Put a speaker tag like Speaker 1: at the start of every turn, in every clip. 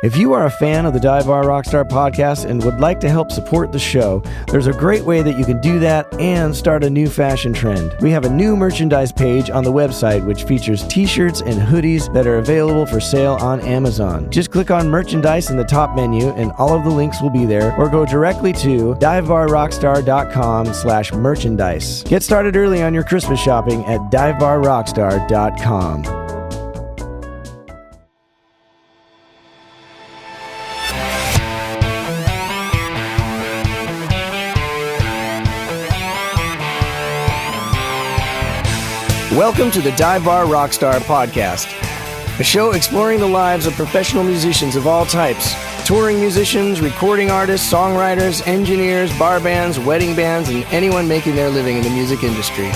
Speaker 1: If you are a fan of the Dive Bar Rockstar podcast and would like to help support the show, there's a great way that you can do that and start a new fashion trend. We have a new merchandise page on the website which features t-shirts and hoodies that are available for sale on Amazon. Just click on merchandise in the top menu and all of the links will be there, or go directly to divebarrockstar.com/merchandise. Get started early on your Christmas shopping at divebarrockstar.com. Welcome to the Dive Bar Rockstar podcast, a show exploring the lives of professional musicians of all types, touring musicians, recording artists, songwriters, engineers, bar bands, wedding bands, and anyone making their living in the music industry.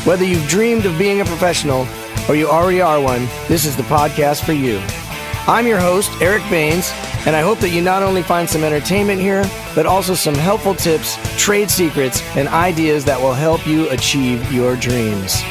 Speaker 1: Whether you've dreamed of being a professional or you already are one, this is the podcast for you. I'm your host, Eric Baines, and I hope that you not only find some entertainment here, but also some helpful tips, trade secrets, and ideas that will help you achieve your dreams.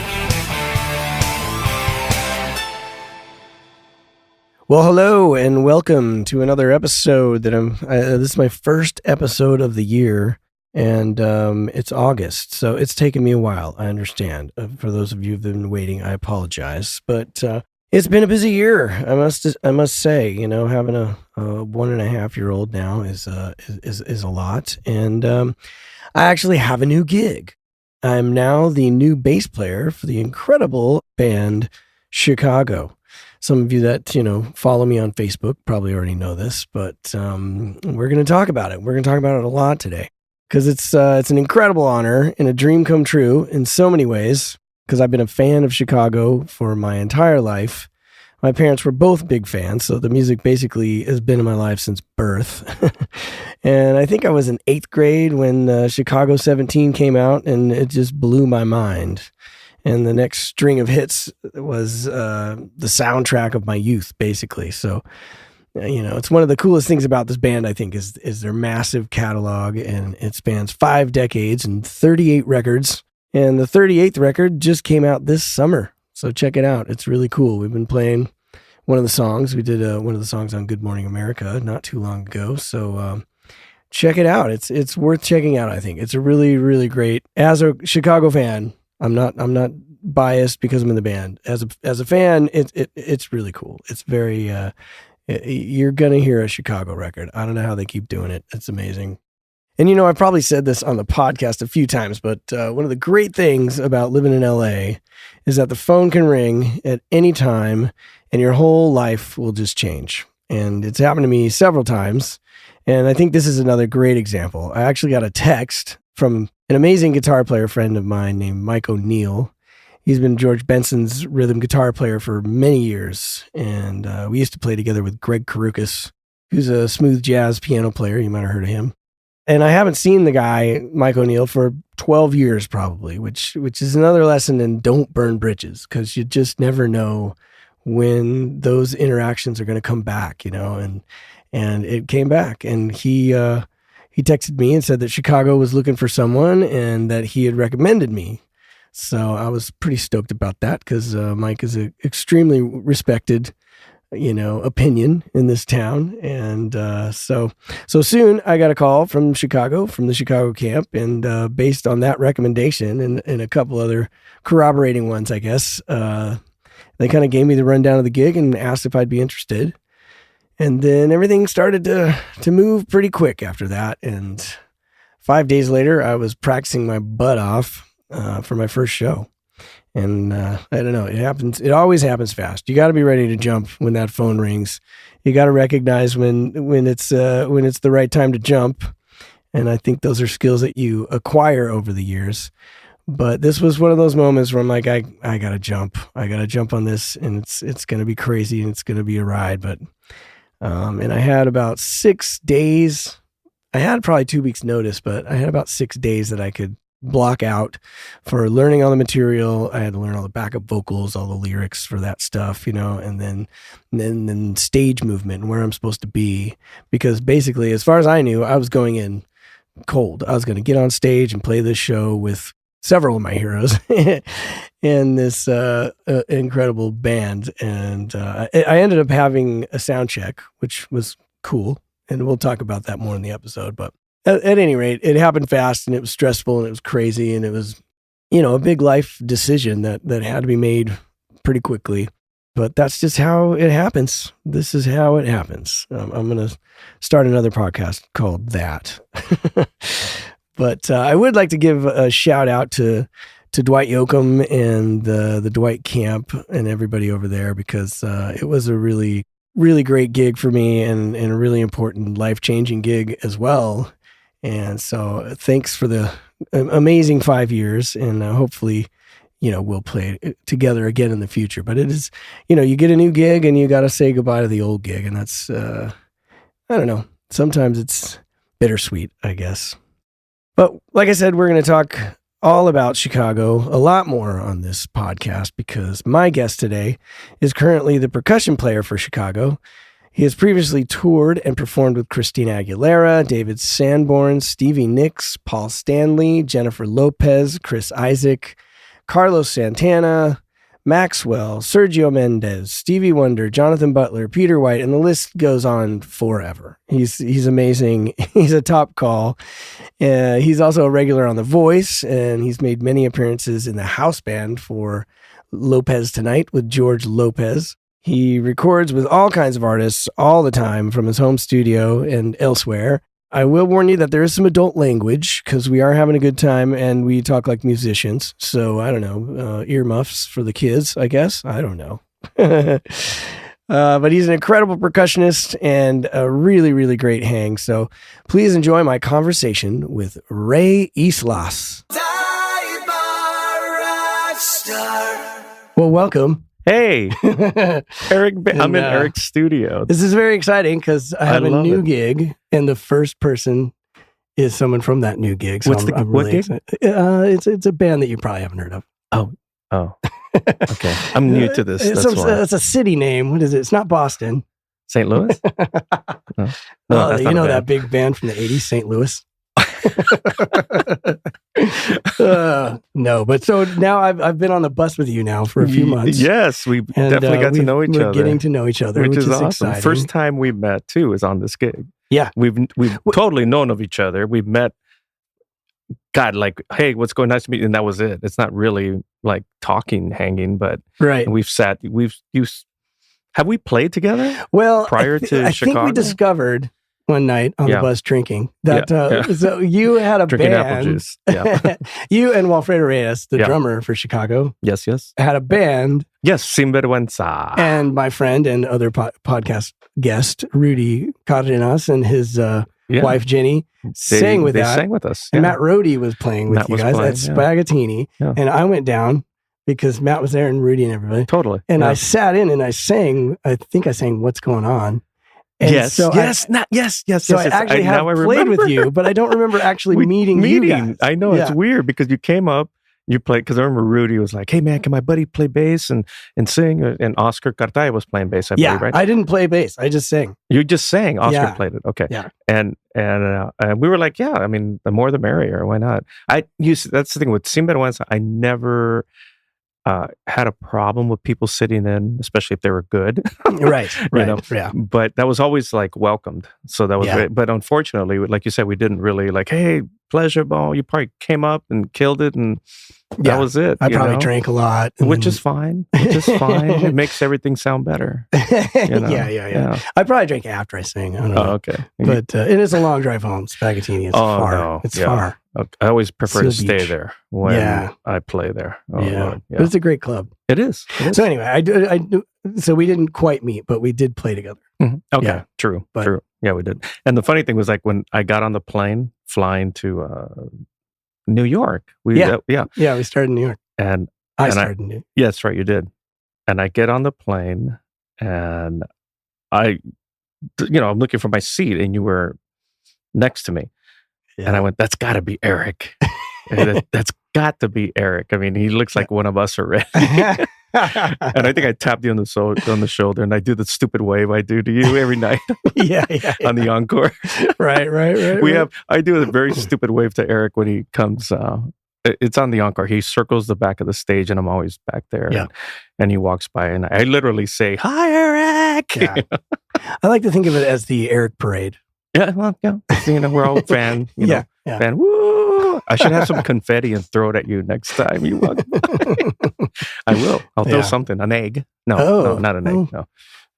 Speaker 1: Well, hello and welcome to another episode that this is my first episode of the year, and it's August, so it's taken me a while. I understand. For those of you who've been waiting, I apologize, but it's been a busy year. I must say, you know, having a 1.5-year-old now is a lot, and I actually have a new gig. I'm now the new bass player for the incredible band Chicago. Some of you that, you know, follow me on Facebook probably already know this, but we're going to talk about it. We're going to talk about it a lot today because it's an incredible honor and a dream come true in so many ways, because I've been a fan of Chicago for my entire life. My parents were both big fans, so the music basically has been in my life since birth. And I think I was in 8th grade when Chicago 17 came out, and it just blew my mind. And the next string of hits was the soundtrack of my youth, basically. So, you know, it's one of the coolest things about this band, I think, is their massive catalog, and it spans 5 decades and 38 records. And the 38th record just came out this summer, so check it out. It's really cool. We've been playing one of the songs. We did one of the songs on Good Morning America not too long ago, so check it out. It's worth checking out, I think. It's a really, really great. As a Chicago fan, I'm not biased because I'm in the band. As a fan, it's really cool. It's very you're gonna hear a Chicago record. I don't know how they keep doing it. It's amazing. And you know, I probably said this on the podcast a few times, but one of the great things about living in LA is that the phone can ring at any time, and your whole life will just change. And it's happened to me several times. And I think this is another great example. I actually got a text from an amazing guitar player friend of mine named Mike O'Neill. He's been George Benson's rhythm guitar player for many years, and we used to play together with Greg Karukas, who's a smooth jazz piano player. You might have heard of him. And I haven't seen the guy, Mike O'Neill, for 12 years probably, which is another lesson in don't burn bridges, because you just never know when those interactions are going to come back, you know, and it came back, and he texted me and said that Chicago was looking for someone and that he had recommended me. So I was pretty stoked about that, because Mike is an extremely respected, you know, opinion in this town. And so soon I got a call from Chicago, from the Chicago camp. And based on that recommendation and a couple other corroborating ones, I guess, they kind of gave me the rundown of the gig and asked if I'd be interested. And then everything started to move pretty quick after that. And 5 days later, I was practicing my butt off for my first show. And I don't know, it happens. It always happens fast. You got to be ready to jump when that phone rings. You got to recognize when it's the right time to jump. And I think those are skills that you acquire over the years. But this was one of those moments where I'm like, I got to jump. I got to jump on this, and it's going to be crazy, and it's going to be a ride. But and I had about 6 days. I had probably 2 weeks notice, but I had about 6 days that I could block out for learning all the material. I had to learn all the backup vocals, all the lyrics for that stuff, you know, and then stage movement and where I'm supposed to be. Because basically, as far as I knew, I was going in cold. I was going to get on stage and play this show with several of my heroes. in this incredible band. And I ended up having a sound check, which was cool. And we'll talk about that more in the episode. But at any rate, it happened fast and it was stressful and it was crazy. And it was, a big life decision that had to be made pretty quickly. But that's just how it happens. This is how it happens. I'm going to start another podcast called That. But I would like to give a shout out to Dwight Yoakam and the Dwight Camp and everybody over there, because it was a really, really great gig for me and a really important life-changing gig as well. And so thanks for the amazing 5 years, and hopefully we'll play together again in the future. But it is, you get a new gig and you got to say goodbye to the old gig. And that's, I don't know, sometimes it's bittersweet, I guess. But like I said, we're going to talk all about Chicago, a lot more on this podcast, because my guest today is currently the percussion player for Chicago. He has previously toured and performed with Christina Aguilera, David Sanborn, Stevie Nicks, Paul Stanley, Jennifer Lopez, Chris Isaak, Carlos Santana, Maxwell, Sergio Mendes, Stevie Wonder, Jonathan Butler, Peter White, and the list goes on forever. He's amazing. He's a top call. He's also a regular on The Voice, and he's made many appearances in the house band for Lopez Tonight with George Lopez. He records with all kinds of artists all the time from his home studio and elsewhere. I will warn you that there is some adult language, because we are having a good time and we talk like musicians. So I don't know, earmuffs for the kids, I guess. I don't know. But he's an incredible percussionist and a really, really great hang. So please enjoy my conversation with Ramon Yslas. Well, welcome.
Speaker 2: Hey, Eric, I'm in Eric's studio.
Speaker 1: This is very exciting because I have a new gig, and the first person is someone from that new gig. So
Speaker 2: What's
Speaker 1: I'm
Speaker 2: what
Speaker 1: really
Speaker 2: gig?
Speaker 1: It's a band that you probably haven't heard of.
Speaker 2: Oh, okay. I'm new to this.
Speaker 1: It's a city name. What is it? It's not Boston.
Speaker 2: St. Louis?
Speaker 1: No, that big band from the 80s, St. Louis? No, but so now I've been on the bus with you now for a few months.
Speaker 2: Yes, we definitely got to know each other.
Speaker 1: We're getting to know each other, which is awesome. Exciting.
Speaker 2: First time we met too is on this gig.
Speaker 1: Yeah,
Speaker 2: we've totally known of each other. We've met. God, like, hey, what's going on? Nice to meet you, and that was it. It's not really like talking, hanging, but
Speaker 1: right.
Speaker 2: Have we played together?
Speaker 1: Well,
Speaker 2: prior to Chicago,
Speaker 1: I think we discovered one night on the bus drinking that so you had a
Speaker 2: drinking
Speaker 1: band,
Speaker 2: apple juice. Yeah.
Speaker 1: You and Walfredo Reyes, the drummer for Chicago,
Speaker 2: yes,
Speaker 1: had a band.
Speaker 2: Yes, Sinvergüenza.
Speaker 1: And my friend and other podcast guest Rudy Cardenas and his wife Jenny sang with
Speaker 2: us. Yeah.
Speaker 1: And Matt Rohde was playing with you guys at Spagattini, and I went down because Matt was there and Rudy and everybody.
Speaker 2: Totally.
Speaker 1: And I sat in and I sang. I think I sang "What's Going On." And
Speaker 2: yes. So I
Speaker 1: actually have played with you, but I don't remember actually meeting you guys.
Speaker 2: I know, it's weird because you came up, you played, because I remember Rudy was like, hey man, can my buddy play bass and sing? And Oscar Cartaya was playing bass, I believe, right?
Speaker 1: I didn't play bass. I just sang.
Speaker 2: You just sang. Oscar played it. Okay.
Speaker 1: Yeah.
Speaker 2: And we were like, yeah, I mean, the more the merrier. Why not? That's the thing with Sinvergüenza. I never had a problem with people sitting in, especially if they were good.
Speaker 1: Right.
Speaker 2: Yeah. But that was always like welcomed. So that was great. But unfortunately, like you said, we didn't really like, hey, pleasure ball. You probably came up and killed it, and that was it.
Speaker 1: I probably drank a lot.
Speaker 2: Which is fine. It makes everything sound better.
Speaker 1: Yeah. I probably drank after I sang. I don't know.
Speaker 2: Oh, okay.
Speaker 1: But it is a long drive home. Spagattini. It's far. No. It's far.
Speaker 2: I always prefer to stay there when I play there.
Speaker 1: Lord, but it's a great club.
Speaker 2: It is.
Speaker 1: So anyway, I do. So we didn't quite meet, but we did play together.
Speaker 2: Mm-hmm. Okay, true. Yeah, we did. And the funny thing was, like, when I got on the plane flying to New York, we started in New York, and I started in New York. Yeah, that's right, you did. And I get on the plane, and I'm looking for my seat, and you were next to me. Yeah. And I went, that's got to be Eric. That's got to be Eric. I mean, he looks like one of us already. And I think I tapped you on the shoulder, and I do the stupid wave I do to you every night. On the encore.
Speaker 1: Right.
Speaker 2: I do a very stupid wave to Eric when he comes it's on the encore. He circles the back of the stage, and I'm always back there. Yeah. And he walks by, and I literally say, "Hi, Eric."
Speaker 1: Yeah. I like to think of it as the Eric Parade.
Speaker 2: Yeah, well, yeah. We're all fan. Fan. Woo! I should have some confetti and throw it at you next time you walk by. I will. I'll throw something. An egg. No, not an egg. No.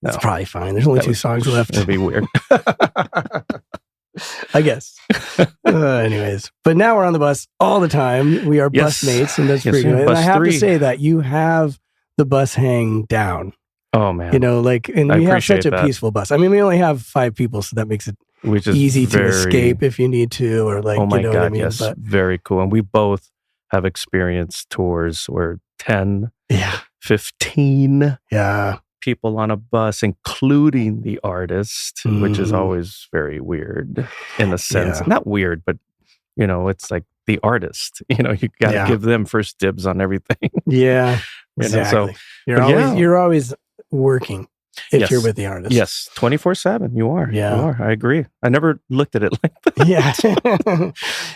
Speaker 1: That's probably fine. There's only 2 songs left.
Speaker 2: It'd be weird.
Speaker 1: I guess. Anyways, but now we're on the bus all the time. We are bus mates, and that's pretty good. And I have to say that you have the bus hang down.
Speaker 2: Oh man,
Speaker 1: and we have such a peaceful bus. I mean, we only have 5 people, so that makes it easy to escape if you need to, or
Speaker 2: oh my God,
Speaker 1: what I mean?
Speaker 2: Yes, very cool. And we both have experienced tours where 10, 15, people on a bus, including the artist, which is always very weird in a sense. Not weird, but it's like the artist. You got to give them first dibs on everything.
Speaker 1: Yeah, exactly. So you're always working if you're with the artist.
Speaker 2: Yes, 24/7. You are. Yeah, you are. I agree. I never looked at it like that.
Speaker 1: Yeah.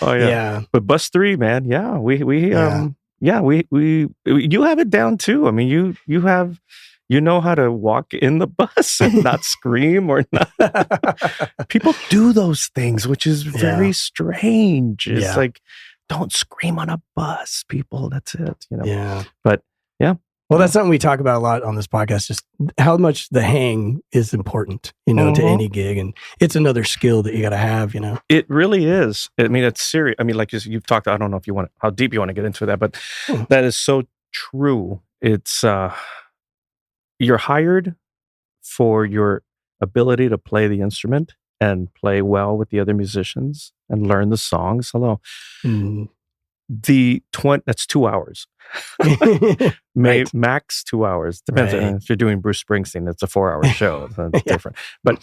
Speaker 2: Oh yeah. But bus 3, man. Yeah, we you have it down too. I mean, you have. You know how to walk in the bus and not scream or not. People do those things, which is very strange. It's like, don't scream on a bus, people. That's it.
Speaker 1: Yeah.
Speaker 2: But yeah.
Speaker 1: Well, that's something we talk about a lot on this podcast, just how much the hang is important, to any gig. And it's another skill that you got to have,
Speaker 2: It really is. I mean, it's serious. I mean, like you've talked, I don't know if you want, how deep you want to get into that, but that is so true. It's, you're hired for your ability to play the instrument and play well with the other musicians and learn the songs. Hello. That's 2 hours. Max 2 hours. Depends on if you're doing Bruce Springsteen, it's a 4-hour show. That's different. But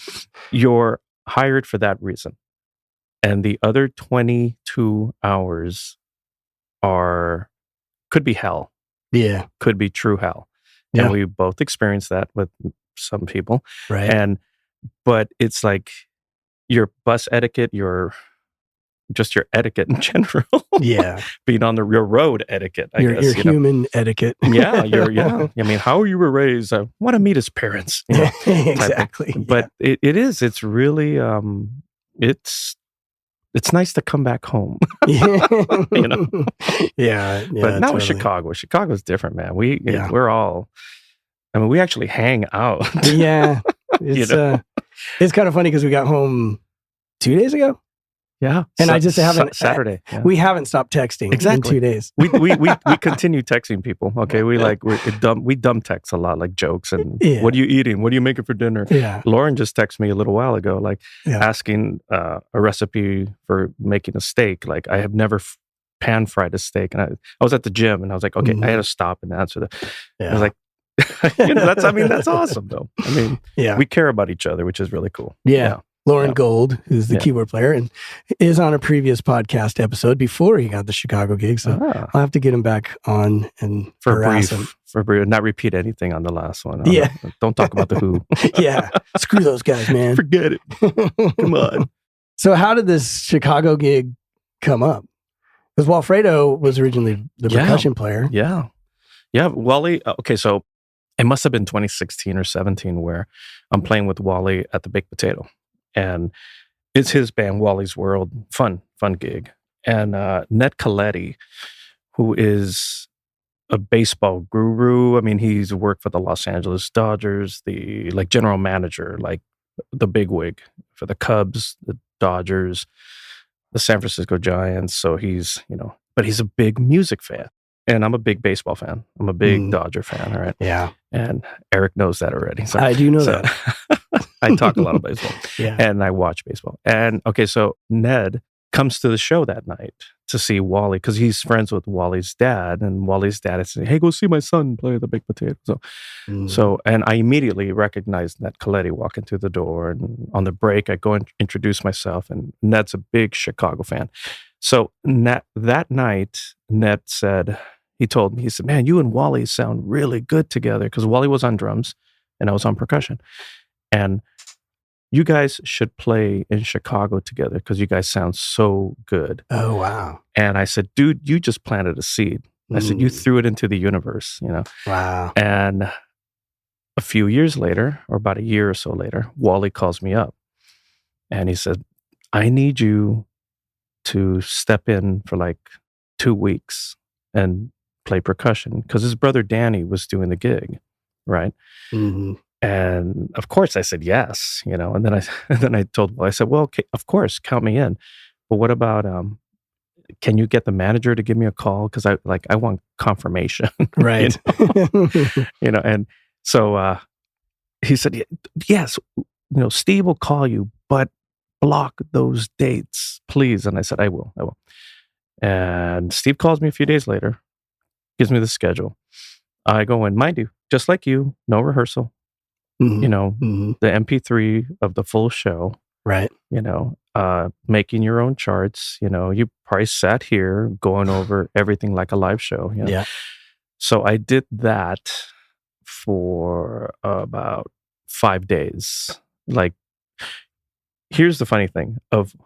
Speaker 2: you're hired for that reason. And the other 22 hours could be hell.
Speaker 1: Yeah.
Speaker 2: Could be true hell. And we both experienced that with some people.
Speaker 1: Right.
Speaker 2: But it's like your bus etiquette, your etiquette in general. Yeah. Being on your road etiquette, I guess.
Speaker 1: Your human etiquette.
Speaker 2: I mean, how you were raised, I want to meet his parents.
Speaker 1: Exactly.
Speaker 2: But it's really, it's nice to come back home.
Speaker 1: Yeah.
Speaker 2: But now with Chicago's different, man. We're all, I mean, we actually hang out.
Speaker 1: Yeah. It's kind of funny because we got home 2 days ago.
Speaker 2: Yeah.
Speaker 1: And I just haven't
Speaker 2: Saturday.
Speaker 1: We haven't stopped texting in 2 days.
Speaker 2: we continue texting people. Okay. We dumb text a lot, like jokes and what are you eating? What are you making for dinner?
Speaker 1: Yeah.
Speaker 2: Lauren just texted me a little while ago, asking a recipe for making a steak. Like I have never pan fried a steak. And I was at the gym and I was like, okay, I had to stop and answer that. Yeah. I was like, that's awesome though. I mean, we care about each other, which is really cool.
Speaker 1: Yeah. Lauren Gold, who's the keyboard player, and is on a previous podcast episode before he got the Chicago gig. So I'll have to get him back on and harass him.
Speaker 2: For a brief, not repeat anything on the last one. Don't talk about the Who.
Speaker 1: Yeah. Screw those guys, man.
Speaker 2: Forget it. Come on.
Speaker 1: So how did this Chicago gig come up? Because Walfredo was originally the percussion player.
Speaker 2: Yeah. Yeah. Wally. Okay. So it must have been 2016 or 17 where I'm playing with Wally at the Baked Potato. And it's his band, Wally's World. Fun gig. And Ned Coletti, who is a baseball guru. I mean, he's worked for the Los Angeles Dodgers, the general manager, like the bigwig for the Cubs, the Dodgers, the San Francisco Giants. So he's, but he's a big music fan. And I'm a big baseball fan. I'm a big Dodger fan, all right?
Speaker 1: Yeah.
Speaker 2: And Eric knows that already. So,
Speaker 1: I do know that.
Speaker 2: I talk a lot of baseball. And I watch baseball. And okay, so Ned comes to the show that night to see Wally because he's friends with Wally's dad. And Wally's dad is saying, hey, go see my son play the Baked Potato. So, and I immediately recognized Ned Coletti walking through the door. And on the break, I go and introduce myself. And Ned's a big Chicago fan. So that night, Ned said, he told me, he said, man, you and Wally sound really good together because Wally was on drums and I was on percussion. And you guys should play in Chicago together because you guys sound so good.
Speaker 1: Oh, wow.
Speaker 2: And I said, dude, you just planted a seed. I said, you threw it into the universe,
Speaker 1: Wow.
Speaker 2: And a few years later, or about a year or so later, Wally calls me up and he said, I need you to step in for like 2 weeks and play percussion because his brother Danny was doing the gig, right?
Speaker 1: Mm-hmm.
Speaker 2: And of course I said yes, and then I told Wally, I said, well, okay, of course, count me in. But what about can you get the manager to give me a call? Because I want confirmation.
Speaker 1: Right.
Speaker 2: And so he said, yes, Steve will call you, but block those dates, please. And I said, I will. And Steve calls me a few days later, gives me the schedule. I go in, mind you, just like you, no rehearsal,
Speaker 1: mm-hmm.
Speaker 2: The MP3 of the full show.
Speaker 1: Right.
Speaker 2: Making your own charts, you probably sat here going over everything like a live show.
Speaker 1: Yeah.
Speaker 2: So I did that for about 5 days. Like, here's the funny thing of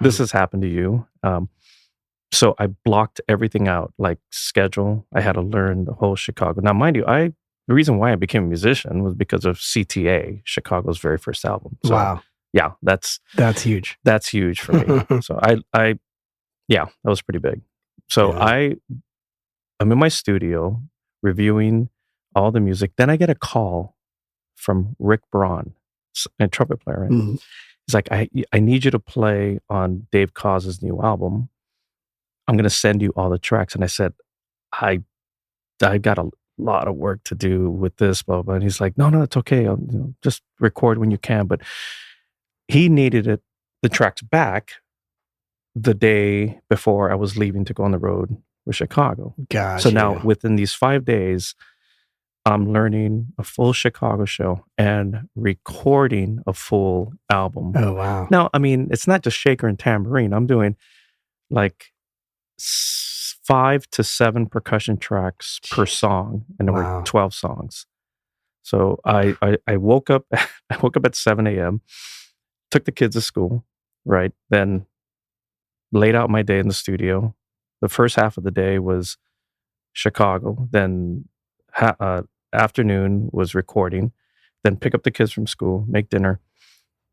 Speaker 2: this has happened to you. So I blocked everything out, like schedule. I had to learn the whole Chicago. Now, mind you, the reason why I became a musician was because of CTA, Chicago's very first album. So,
Speaker 1: wow.
Speaker 2: Yeah, that's
Speaker 1: huge.
Speaker 2: That's huge for me. So that was pretty big. So yeah. I'm in my studio reviewing all the music. Then I get a call from Rick Braun, a trumpet player. Right? Mm-hmm. He's like, I need you to play on Dave Cause's new album. I'm going to send you all the tracks. And I said, I got a lot of work to do with this, blah, blah. And he's like, no, it's okay. I'll, just record when you can. But he needed the tracks back the day before I was leaving to go on the road with Chicago.
Speaker 1: Gotcha.
Speaker 2: So now within these 5 days, I'm learning a full Chicago show and recording a full album.
Speaker 1: Oh, wow.
Speaker 2: Now, I mean, it's not just shaker and tambourine. I'm doing like 5 to 7 percussion tracks per song, and there were 12 songs. So I woke up. I woke up at 7 a.m. Took the kids to school, right? Then laid out my day in the studio. The first half of the day was Chicago. Then afternoon was recording. Then pick up the kids from school, make dinner.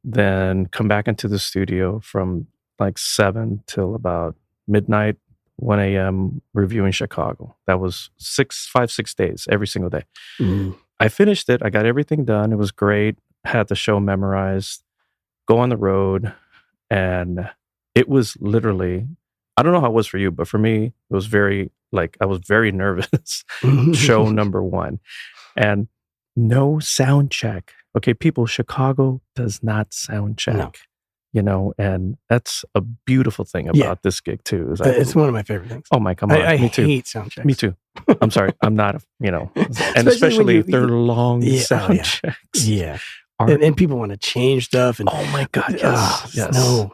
Speaker 2: Then come back into the studio from like 7 till about midnight, 1 a.m. reviewing Chicago. That was 6 days, every single day.
Speaker 1: Mm.
Speaker 2: I finished it. I got everything done. It was great. Had the show memorized. Go on the road, and it was literally, I don't know how it was for you, but for me, it was I was very nervous. Show number 1. And no sound check. Okay, people, Chicago does not sound check. No. And that's a beautiful thing about this gig too.
Speaker 1: It's one of my favorite things.
Speaker 2: Oh my, come on.
Speaker 1: Me too. Hate sound checks.
Speaker 2: Me too. I'm sorry. I'm not, and especially if they're long sound checks.
Speaker 1: Yeah. And people want to change stuff. And
Speaker 2: oh my God, yes.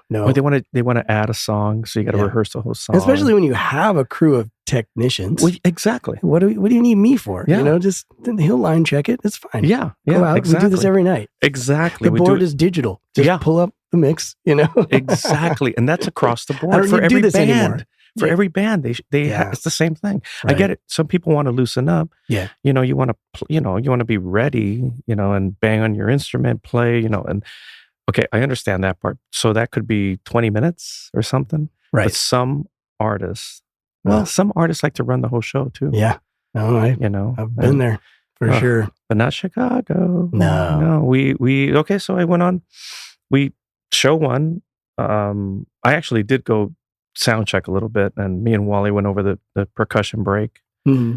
Speaker 1: No.
Speaker 2: Or they want to add a song, so you got to rehearse the whole song.
Speaker 1: Especially when you have a crew of technicians.
Speaker 2: Well, exactly.
Speaker 1: What do you need me for?
Speaker 2: Yeah.
Speaker 1: Just he'll line check it. It's fine.
Speaker 2: Yeah.
Speaker 1: Go out.
Speaker 2: Exactly.
Speaker 1: We do this every night.
Speaker 2: Exactly.
Speaker 1: The board is digital. Just pull up the mix.
Speaker 2: Exactly, and that's across the board.
Speaker 1: I don't
Speaker 2: for
Speaker 1: need to
Speaker 2: every
Speaker 1: do this
Speaker 2: band.
Speaker 1: anymore.
Speaker 2: For every band, it's the same thing.
Speaker 1: Right.
Speaker 2: I get it. Some people want to loosen up.
Speaker 1: Yeah.
Speaker 2: You want to be ready, and bang on your instrument, play, and okay, I understand that part. So that could be 20 minutes or something.
Speaker 1: Right.
Speaker 2: But some artists like to run the whole show too.
Speaker 1: Yeah. No, I've been there for sure.
Speaker 2: But not Chicago.
Speaker 1: No.
Speaker 2: Okay, so I went on. Show 1. I actually did go sound check a little bit, and me and Wally went over the percussion break.
Speaker 1: Mm-hmm.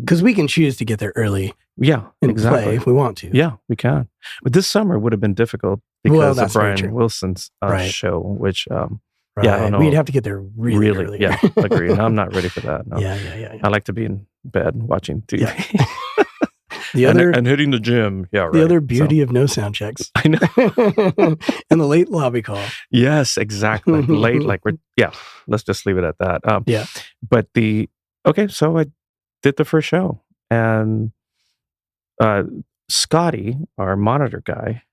Speaker 1: Because we can choose to get there early.
Speaker 2: Yeah,
Speaker 1: and
Speaker 2: exactly.
Speaker 1: play if we want to.
Speaker 2: Yeah, we can. But this summer would have been difficult because of Brian Wilson's show, which I don't know.
Speaker 1: We'd have to get there really early.
Speaker 2: Yeah, agree. I'm not ready for that. No.
Speaker 1: Yeah.
Speaker 2: I like to be in bed watching TV.
Speaker 1: Yeah. And
Speaker 2: hitting the gym. Yeah, right.
Speaker 1: The other beauty of no sound checks.
Speaker 2: I know.
Speaker 1: And the late lobby call.
Speaker 2: Yes, exactly. Late, let's just leave it at that. But so I did the first show, and Scotty, our monitor guy,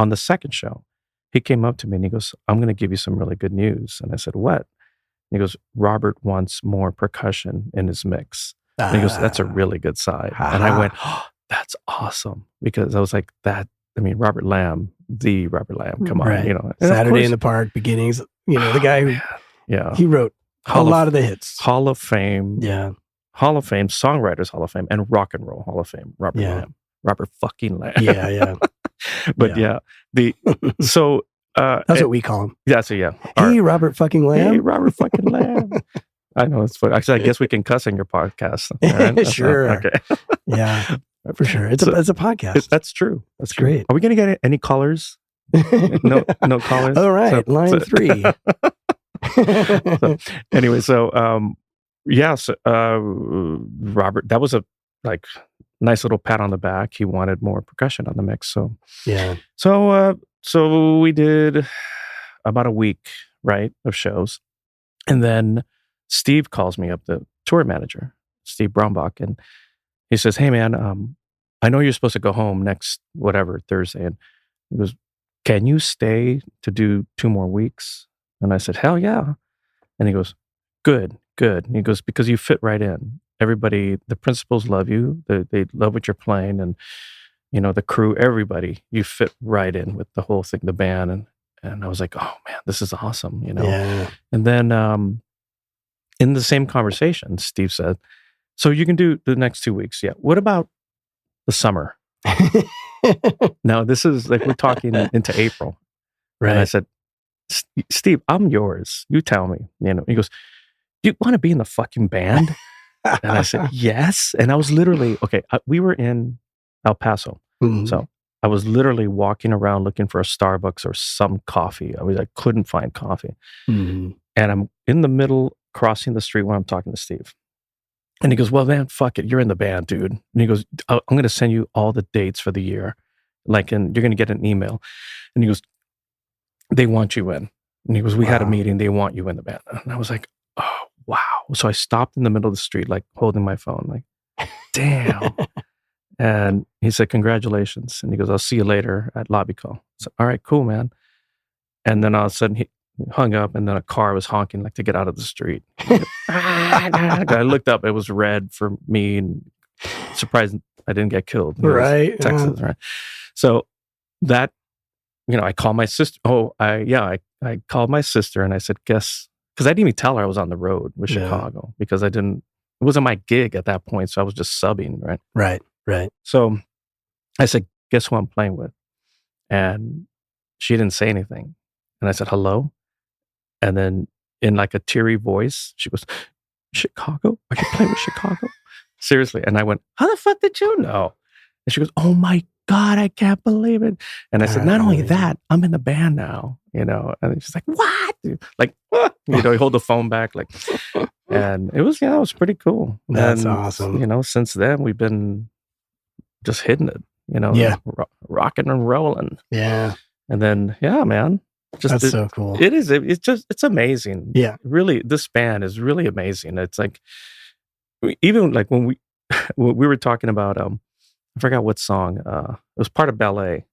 Speaker 2: on the second show, he came up to me and he goes, I'm going to give you some really good news. And I said, what? And he goes, Robert wants more percussion in his mix. And he goes, that's a really good sign. And I went, oh, that's awesome. Because I was like, Robert Lamb, the Robert Lamb, come on, you know.
Speaker 1: Saturday in the Park, Beginnings, you know, the guy who, he wrote a lot of the hits.
Speaker 2: Hall of Fame.
Speaker 1: Yeah.
Speaker 2: Hall of Fame, Songwriters Hall of Fame, and Rock and Roll Hall of Fame, Robert Lamb. Robert fucking Lamb.
Speaker 1: Yeah.
Speaker 2: But so
Speaker 1: that's what we call him.
Speaker 2: Yeah, so yeah.
Speaker 1: Hey, Robert fucking Lamb.
Speaker 2: Hey, Robert fucking Lamb. I know it's funny. Actually, I guess we can cuss on your podcast. Right?
Speaker 1: Sure.
Speaker 2: Okay.
Speaker 1: Yeah, for sure. It's a podcast.
Speaker 2: That's true. That's
Speaker 1: great.
Speaker 2: Are we going to get any callers? No callers.
Speaker 1: All right, line 3.
Speaker 2: Robert, that was a nice little pat on the back. He wanted more percussion on the mix. So
Speaker 1: yeah.
Speaker 2: So we did about a week, right, of shows. And then Steve calls me up, the tour manager, Steve Brombach, and he says, hey man, I know you're supposed to go home next Thursday. And he goes, can you stay to do 2 more weeks? And I said, hell yeah. And he goes, good. And he goes, because you fit right in. Everybody, the principals love you. They love what you're playing. And, you know, the crew, everybody, you fit right in with the whole thing, the band. And I was like, oh man, this is awesome, you know?
Speaker 1: Yeah.
Speaker 2: And then in the same conversation, Steve said, so you can do the next 2 weeks. Yeah. What about the summer? Now, this is like, we're talking into April.
Speaker 1: Right.
Speaker 2: And I said, Steve, I'm yours. You tell me. You know, he goes, do you want to be in the fucking band? And I said, yes. And I was literally, we were in El Paso.
Speaker 1: Mm-hmm.
Speaker 2: So I was literally walking around looking for a Starbucks or some coffee. I couldn't find coffee.
Speaker 1: Mm-hmm.
Speaker 2: And I'm in the middle, crossing the street when I'm talking to Steve. And he goes, well, man, fuck it. You're in the band, dude. And he goes, I'm going to send you all the dates for the year. And you're going to get an email. And he goes, they want you in. And he goes, we had a meeting. They want you in the band. And I was like, oh, wow. So I stopped in the middle of the street, holding my phone, damn. And he said, congratulations. And he goes, I'll see you later at lobby call. I said, all right, cool, man. And then all of a sudden he hung up, and then a car was honking to get out of the street. I looked up, it was red for me, and surprised I didn't get killed.
Speaker 1: Right.
Speaker 2: Texas, right. So that, I called my sister. I called my sister and I said, guess, because I didn't even tell her I was on the road with Chicago, because it wasn't my gig at that point. So I was just subbing, right?
Speaker 1: Right.
Speaker 2: So I said, guess who I'm playing with? And she didn't say anything. And I said, hello? And then in a teary voice, she goes, Chicago? Are you playing with Chicago? Seriously. And I went, how the fuck did you know? And she goes, oh my God, I can't believe it. And I said, not only that, I'm in the band now, And she's like, what? You hold the phone back, and it was pretty cool.
Speaker 1: That's awesome.
Speaker 2: Since then we've been just hitting it, rocking and rolling.
Speaker 1: Yeah.
Speaker 2: And then, man.
Speaker 1: That's so cool.
Speaker 2: It is. It's amazing.
Speaker 1: Yeah.
Speaker 2: Really, this band is really amazing. It's even when we were talking about, I forgot what song. It was part of ballet.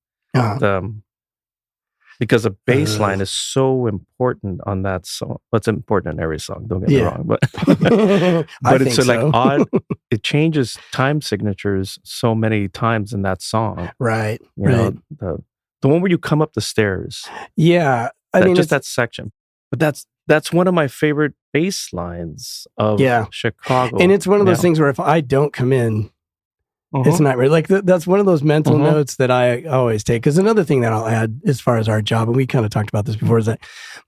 Speaker 2: Because the bass line is so important on that song. Well, it's important in every song, don't get me wrong. But but it's so odd. It changes time signatures so many times in that song.
Speaker 1: Right.
Speaker 2: The one where you come up the stairs.
Speaker 1: Yeah.
Speaker 2: That section. But that's one of my favorite bass lines of Chicago.
Speaker 1: And it's one of those things where if I don't come in, it's not really that's one of those mental notes that I always take. Because another thing that I'll add as far as our job, and we kind of talked about this before, is that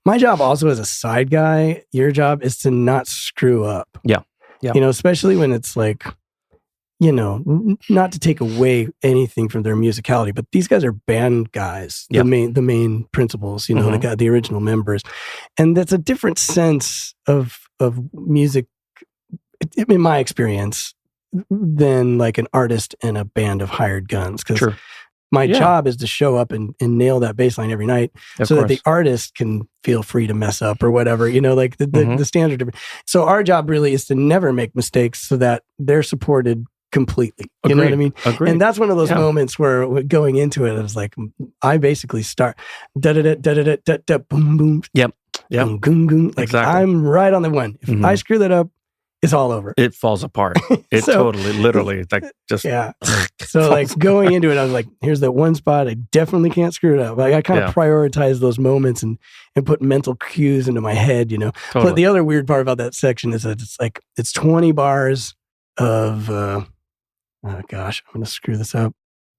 Speaker 1: my job also as a side guy, your job is to not screw up.
Speaker 2: Yeah.
Speaker 1: Especially when it's not to take away anything from their musicality, but these guys are band guys, the main principals, the original members. And that's a different sense of music, in my experience, than an artist and a band of hired guns. Because my job is to show up and nail that bass line every night that the artist can feel free to mess up or whatever, the standard. So our job really is to never make mistakes so that they're supported completely. You know what I mean?
Speaker 2: Agreed.
Speaker 1: And that's one of those moments where going into it, I was like, I basically start da da da da da da da boom boom.
Speaker 2: Yep.
Speaker 1: Boom, boom, boom. Like exactly. I'm right on the one. If I screw that up, it's all over.
Speaker 2: It falls apart. It totally, literally, like just
Speaker 1: So like going into it, I was like, here's that one spot. I definitely can't screw it up. Like I kind of prioritize those moments and put mental cues into my head, you know. Totally. But the other weird part about that section is that it's 20 bars of oh gosh, I'm gonna screw this up.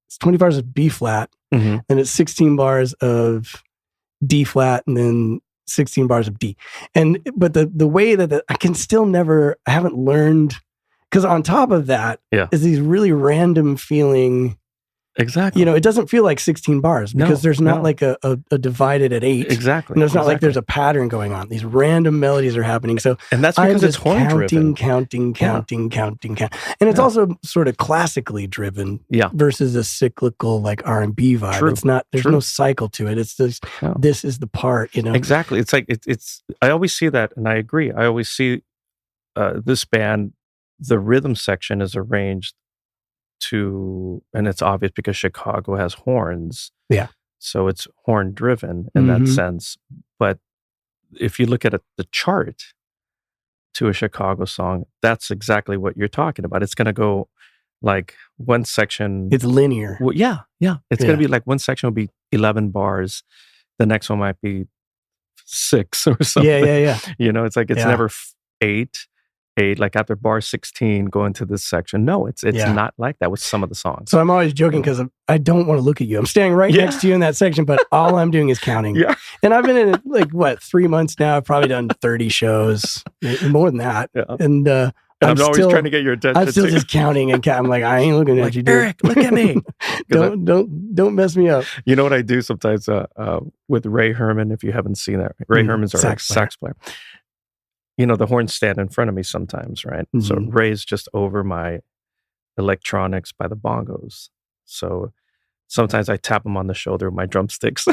Speaker 1: It's 20 bars of B flat, and it's 16 bars of D flat, and then 16 bars of D. But the way that I can still I haven't learned, because on top of that is these really random feeling.
Speaker 2: Exactly.
Speaker 1: You know, it doesn't feel like 16 bars because there's not like a divided at 8.
Speaker 2: Exactly.
Speaker 1: And it's not like there's a pattern going on. These random melodies are happening. So
Speaker 2: and that's because it's horn driven.
Speaker 1: Counting. And it's also sort of classically driven versus a cyclical like R&B vibe.
Speaker 2: True.
Speaker 1: It's not, there's no cycle to it. It's this, this is the part, you know?
Speaker 2: Exactly. It's like, I always see that, and I agree. I always see this band, the rhythm section is arranged and it's obvious because Chicago has horns.
Speaker 1: Yeah.
Speaker 2: So it's horn driven in that sense. But if you look at the chart to a Chicago song, that's exactly what you're talking about. It's going to go like one section.
Speaker 1: It's linear.
Speaker 2: Well, yeah. It's going to be like one section will be 11 bars. The next one might be 6 or something.
Speaker 1: Yeah.
Speaker 2: You know, it's like, it's never 8, like after bar 16 going to this section. No, it's not like that with some of the songs.
Speaker 1: So I'm always joking because I don't want to look at you. I'm standing right next to you in that section, but all I'm doing is counting.
Speaker 2: Yeah.
Speaker 1: And I've been in it like 3 months now. I've probably done 30 shows, more than that. Yeah. And
Speaker 2: I'm always trying to get your attention.
Speaker 1: I'm still just counting and I'm like, I ain't looking at you, dude.
Speaker 2: Eric, look at me.
Speaker 1: Don't mess me up.
Speaker 2: You know what I do sometimes with Ray Herman, if you haven't seen that. Ray Herman's our sax player. You know, the horns stand in front of me sometimes, right? So Ray's just over my electronics by the bongos. So sometimes I tap him on the shoulder with my drumsticks,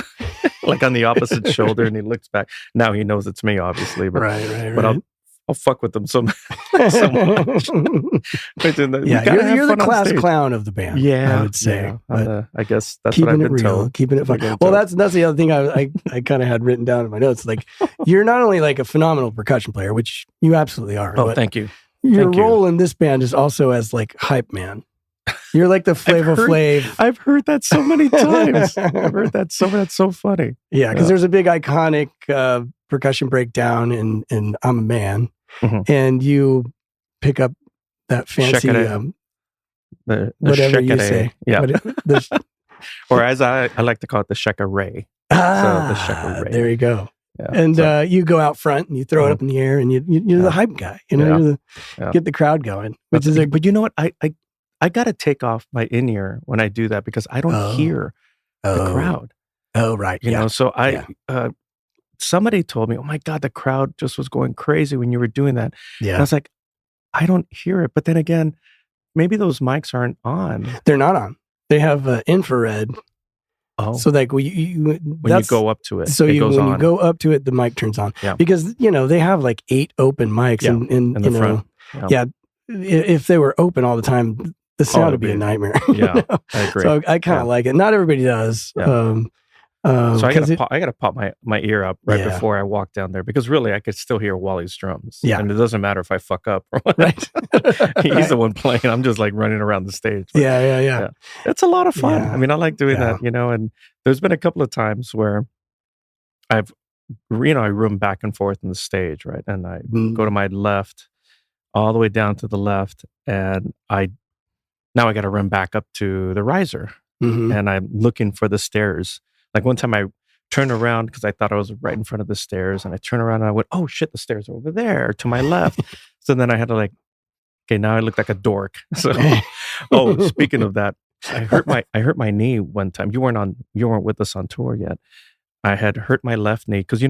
Speaker 2: like on the opposite shoulder, and he looks back. Now he knows it's me, obviously. But,
Speaker 1: right.
Speaker 2: But I'll fuck with them so much. You're
Speaker 1: the class clown of the band.
Speaker 2: Yeah,
Speaker 1: I would say.
Speaker 2: Yeah. I guess that's what I've been told.
Speaker 1: Keeping it fun. Well, that's the other thing I kind of had written down in my notes. Like, you're not only like a phenomenal percussion player, which you absolutely are.
Speaker 2: Oh, thank you.
Speaker 1: Your role in this band is also as like hype man. You're like the Flavor Flav.
Speaker 2: I've heard that so many times. I've heard that that's so funny.
Speaker 1: Yeah, because there's a big iconic percussion breakdown in I'm a Man. And you pick up that fancy whatever you say.
Speaker 2: Yeah. Or as I like to call it, the Sheka-ray.
Speaker 1: The Sheka-ray. There you go. Yeah, and you go out front and you throw it up in the air and you're the hype guy. You know, get the crowd going. Which is
Speaker 2: but you know what? I got to take off my in-ear when I do that because I don't hear the crowd.
Speaker 1: Oh, right.
Speaker 2: You know, so somebody told me, oh my God, the crowd just was going crazy when you were doing that.
Speaker 1: Yeah.
Speaker 2: And I was like, I don't hear it. But then again, maybe those mics aren't on.
Speaker 1: They're not on. They have infrared.
Speaker 2: Oh.
Speaker 1: So like when
Speaker 2: you go up to it,
Speaker 1: so when you go up to it, the mic turns on.
Speaker 2: Yeah.
Speaker 1: Because, you know, they have like 8 open mics in the front. If they were open all the time, the sound would be a nightmare.
Speaker 2: Yeah, I agree.
Speaker 1: So I kind of like it. Not everybody does.
Speaker 2: Yeah. So I gotta pop my ear up right before I walk down there because really I could still hear Wally's drums.
Speaker 1: Yeah,
Speaker 2: and it doesn't matter if I fuck up.
Speaker 1: Right,
Speaker 2: he's the one playing. I'm just like running around the stage.
Speaker 1: But, yeah.
Speaker 2: It's a lot of fun. I mean, I like doing that. You know, and there's been a couple of times where I room back and forth in the stage, right, and I go to my left, all the way down to the left, and now I got to run back up to the riser, and I'm looking for the stairs. Like one time I turned around because I thought I was right in front of the stairs, and I turned around and I went, oh shit, the stairs are over there to my left. So then I had to like, okay, now I look like a dork. So, speaking of that, I hurt my knee one time. You weren't with us on tour yet. I had hurt my left knee because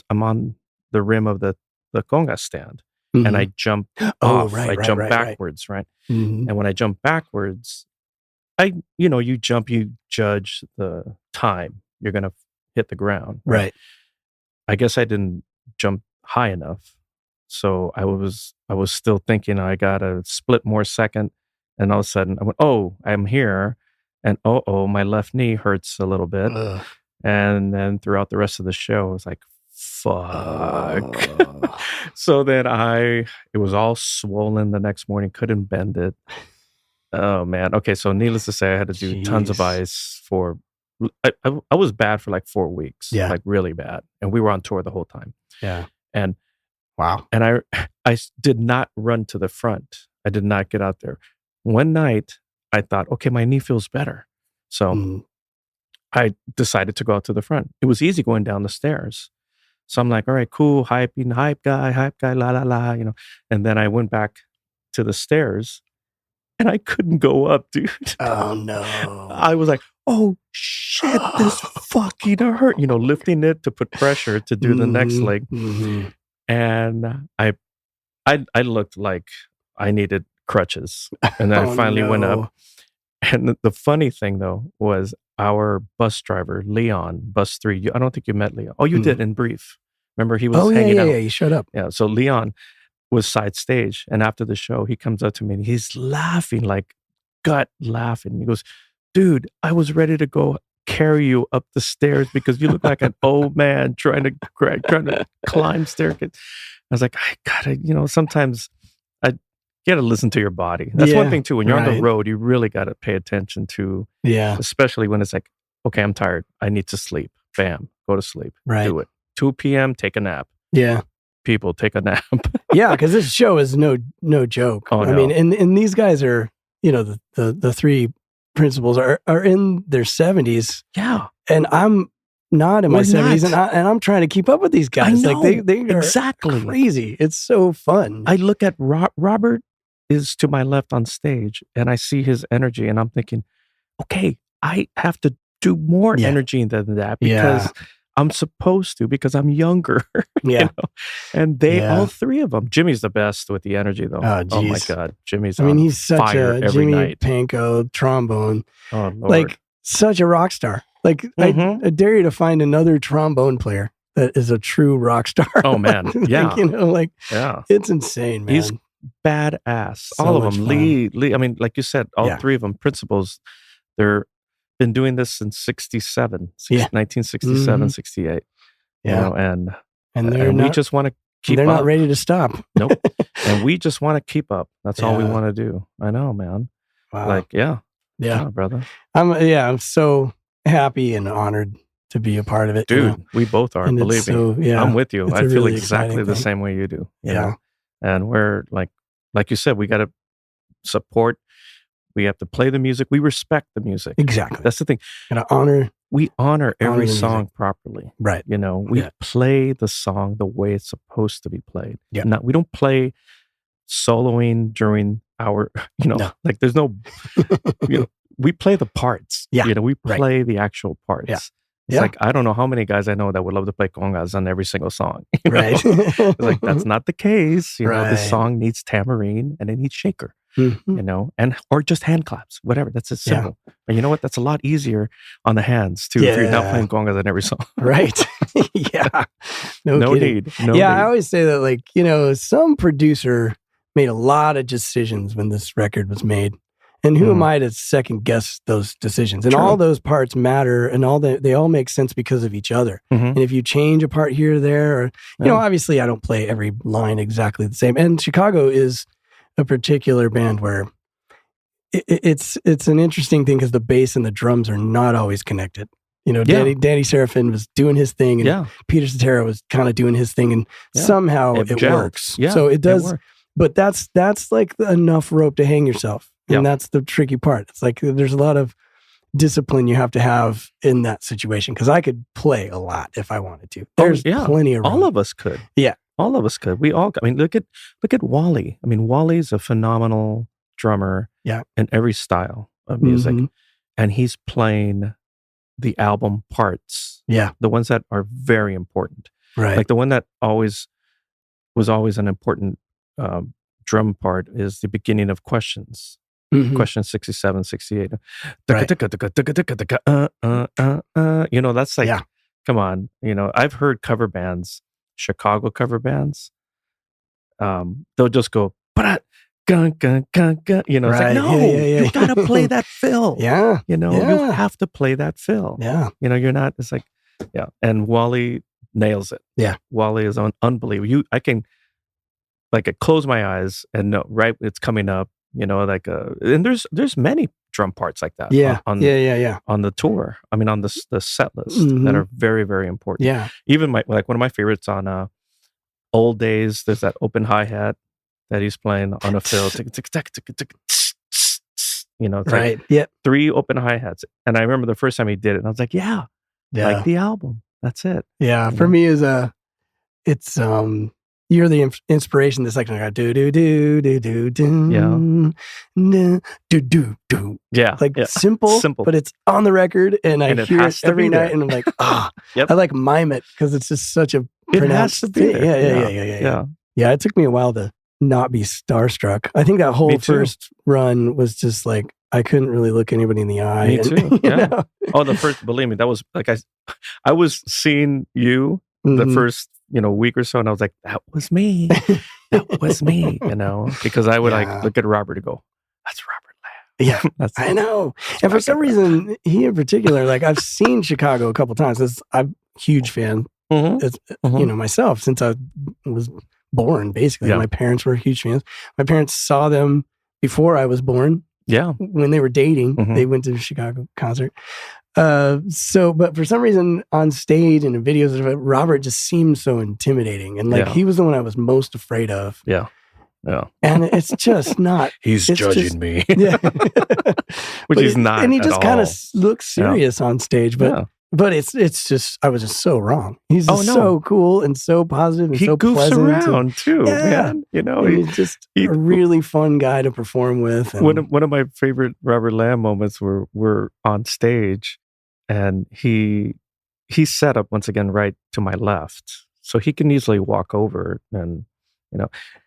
Speaker 2: I'm on the rim of the conga stand, and I jumped off. I jumped backwards, right? And when I jump backwards, you jump, you judge the time you're going to hit the ground.
Speaker 1: Right.
Speaker 2: I guess I didn't jump high enough. So I was still thinking I got to split more second And all of a sudden I went, oh, I'm here. And my left knee hurts a little bit. Ugh. And then throughout the rest of the show, I was like, fuck. So then it was all swollen the next morning, couldn't bend it. Oh man. Okay. So needless to say, I had to do tons of ice for, I was bad for like 4 weeks. Yeah. Like really bad. And we were on tour the whole time.
Speaker 1: Yeah.
Speaker 2: And
Speaker 1: wow.
Speaker 2: And I did not run to the front. I did not get out there. One night I thought, okay, my knee feels better. So I decided to go out to the front. It was easy going down the stairs. So I'm like, all right, cool, hype guy, la, la, la, you know. And then I went back to the stairs and I couldn't go up, dude.
Speaker 1: Oh, no.
Speaker 2: I was like, oh, shit, this fucking hurt. You know, lifting it to put pressure to do the next leg. Mm-hmm. And I looked like I needed crutches. And then I finally went up. And the funny thing, though, was our bus driver, Leon, bus 3. I don't think you met Leon. Oh, you did in brief. Remember, he was hanging out.
Speaker 1: Yeah, he showed up.
Speaker 2: Yeah, so Leon was side stage. And after the show, he comes up to me and he's laughing, like gut laughing. He goes, dude, I was ready to go carry you up the stairs because you look like an old man trying to climb staircase. I was like, I gotta, you know, sometimes you got to listen to your body. That's one thing too. When you're on the road, you really got to pay attention to, especially when it's like, okay, I'm tired. I need to sleep. Bam, go to sleep.
Speaker 1: Right.
Speaker 2: Do it. 2 p.m., take a nap.
Speaker 1: Yeah.
Speaker 2: People, take a nap.
Speaker 1: Yeah, because this show is no joke.
Speaker 2: Oh, no.
Speaker 1: I mean, and these guys are, you know, the 3 principals are in their 70s.
Speaker 2: Yeah.
Speaker 1: And I'm not in my 70s, and I'm trying to keep up with these guys.
Speaker 2: I know.
Speaker 1: Like they are crazy. It's so fun.
Speaker 2: I look at Robert is to my left on stage, and I see his energy, and I'm thinking, okay, I have to do more energy than that because I'm supposed to, because I'm younger.
Speaker 1: Yeah.
Speaker 2: You know? And they, all 3 of them. Jimmy's the best with the energy, though.
Speaker 1: Oh
Speaker 2: my God. Jimmy's
Speaker 1: he's such
Speaker 2: fire
Speaker 1: a
Speaker 2: every
Speaker 1: Jimmy
Speaker 2: night.
Speaker 1: Pankow trombone.
Speaker 2: Oh, Lord.
Speaker 1: Like such a rock star. Like I dare you to find another trombone player that is a true rock star.
Speaker 2: Oh man. Yeah.
Speaker 1: Like, you know, it's insane, man.
Speaker 2: He's badass.
Speaker 1: So
Speaker 2: all of them.
Speaker 1: fun.
Speaker 2: Lee, I mean, like you said, all 3 of them, principals, they're been doing this since 1967, 68.
Speaker 1: Yeah.
Speaker 2: You know, and we just want to keep up.
Speaker 1: They're not ready to stop.
Speaker 2: Nope. And we just want to keep up. That's all we want to do. I know, man.
Speaker 1: Wow.
Speaker 2: Like,
Speaker 1: yeah,
Speaker 2: brother.
Speaker 1: I'm so happy and honored to be a part of it.
Speaker 2: Dude,
Speaker 1: you know?
Speaker 2: We both are, believe me. I'm with you. I feel really exactly the same way you do. You know? And we're like you said, we got to support. We have to play the music. We respect the music.
Speaker 1: Exactly.
Speaker 2: That's the thing.
Speaker 1: And
Speaker 2: we honor every song properly.
Speaker 1: Right.
Speaker 2: You know, we play the song the way it's supposed to be played.
Speaker 1: Yeah.
Speaker 2: We don't play soloing during our, like there's no, we play the parts.
Speaker 1: Yeah.
Speaker 2: You know, we play the actual parts.
Speaker 1: Yeah.
Speaker 2: It's like, I don't know how many guys I know that would love to play congas on every single song.
Speaker 1: Right.
Speaker 2: It's like, that's not the case. You know, this song needs tambourine and it needs shaker, you know, or just hand claps, whatever. That's as simple. And you know what? That's a lot easier on the hands too, if you're not playing congas on every song.
Speaker 1: Right. Yeah.
Speaker 2: No need.
Speaker 1: I always say that, like, you know, some producer made a lot of decisions when this record was made. And who am I to second guess those decisions? And all those parts matter, and they all make sense because of each other. And if you change a part here or there, or, you know, obviously I don't play every line exactly the same. And Chicago is a particular band where it's an interesting thing because the bass and the drums are not always connected. You know, Danny Serafin was doing his thing, and Peter Cetera was kind of doing his thing, and somehow it works.
Speaker 2: Yeah,
Speaker 1: so it does. But that's like enough rope to hang yourself. And that's the tricky part. It's like there's a lot of discipline you have to have in that situation, because I could play a lot if I wanted to. There's plenty of room.
Speaker 2: All of us could.
Speaker 1: Yeah.
Speaker 2: All of us could. We all, I mean, look at Wally. I mean, Wally's a phenomenal drummer in every style of music. And he's playing the album parts.
Speaker 1: Yeah.
Speaker 2: The ones that are very important.
Speaker 1: Right.
Speaker 2: Like the one that was always an important drum part is the beginning of Questions. Question 67, 68.
Speaker 1: Right.
Speaker 2: You know, that's like, come on. You know, I've heard cover bands, Chicago cover bands. They'll just go, gun, gun, gun, gun. You know, it's like, no, you got to play that fill. You know, you have to play that fill. You know, you're not, it's like, and Wally nails it. Wally is unbelievable. I can, like, I close my eyes and know, right, it's coming up, you know, like, and there's many drum parts like that on the tour. I mean, on the set list that are very, very important. Even one of my favorites on Old Days, there's that open hi-hat that he's playing on a fill. You know, it's like 3 open hi-hats. And I remember the first time he did it, and I was like, like the album. That's it.
Speaker 1: For me it's you're the inspiration. This section, like do do do do do do do do do. Like simple, but it's on the record, and I hear it every night, and I'm like, I like mime it because it's just such a pronounced thing. Yeah. It took me a while to not be starstruck. I think that whole first run was just like I couldn't really look anybody in the eye.
Speaker 2: Me too. Yeah. Oh, the first, believe me, that was like I was seeing you the first week or so, and I was like, that was me. That was me. You know, because I would like look at Robert and go, that's Robert Lamb.
Speaker 1: Yeah, I know. And for some reason, he in particular, like I've seen Chicago a couple times. I'm a huge fan. Myself since I was born. Basically, my parents were huge fans. My parents saw them before I was born. When they were dating, they went to a Chicago concert. But for some reason on stage and in videos, Robert just seemed so intimidating, and like he was the one I was most afraid of. And it's just not.
Speaker 2: He's judging me. Which he's not.
Speaker 1: And he just kind of looks serious on stage, but it's just, I was just so wrong. He's so cool and so positive and so pleasant.
Speaker 2: He goofs around too, man. You know,
Speaker 1: he's just a really fun guy to perform with. And
Speaker 2: one of my favorite Robert Lamb moments were on stage, and he set up once again right to my left, so he can easily walk over, and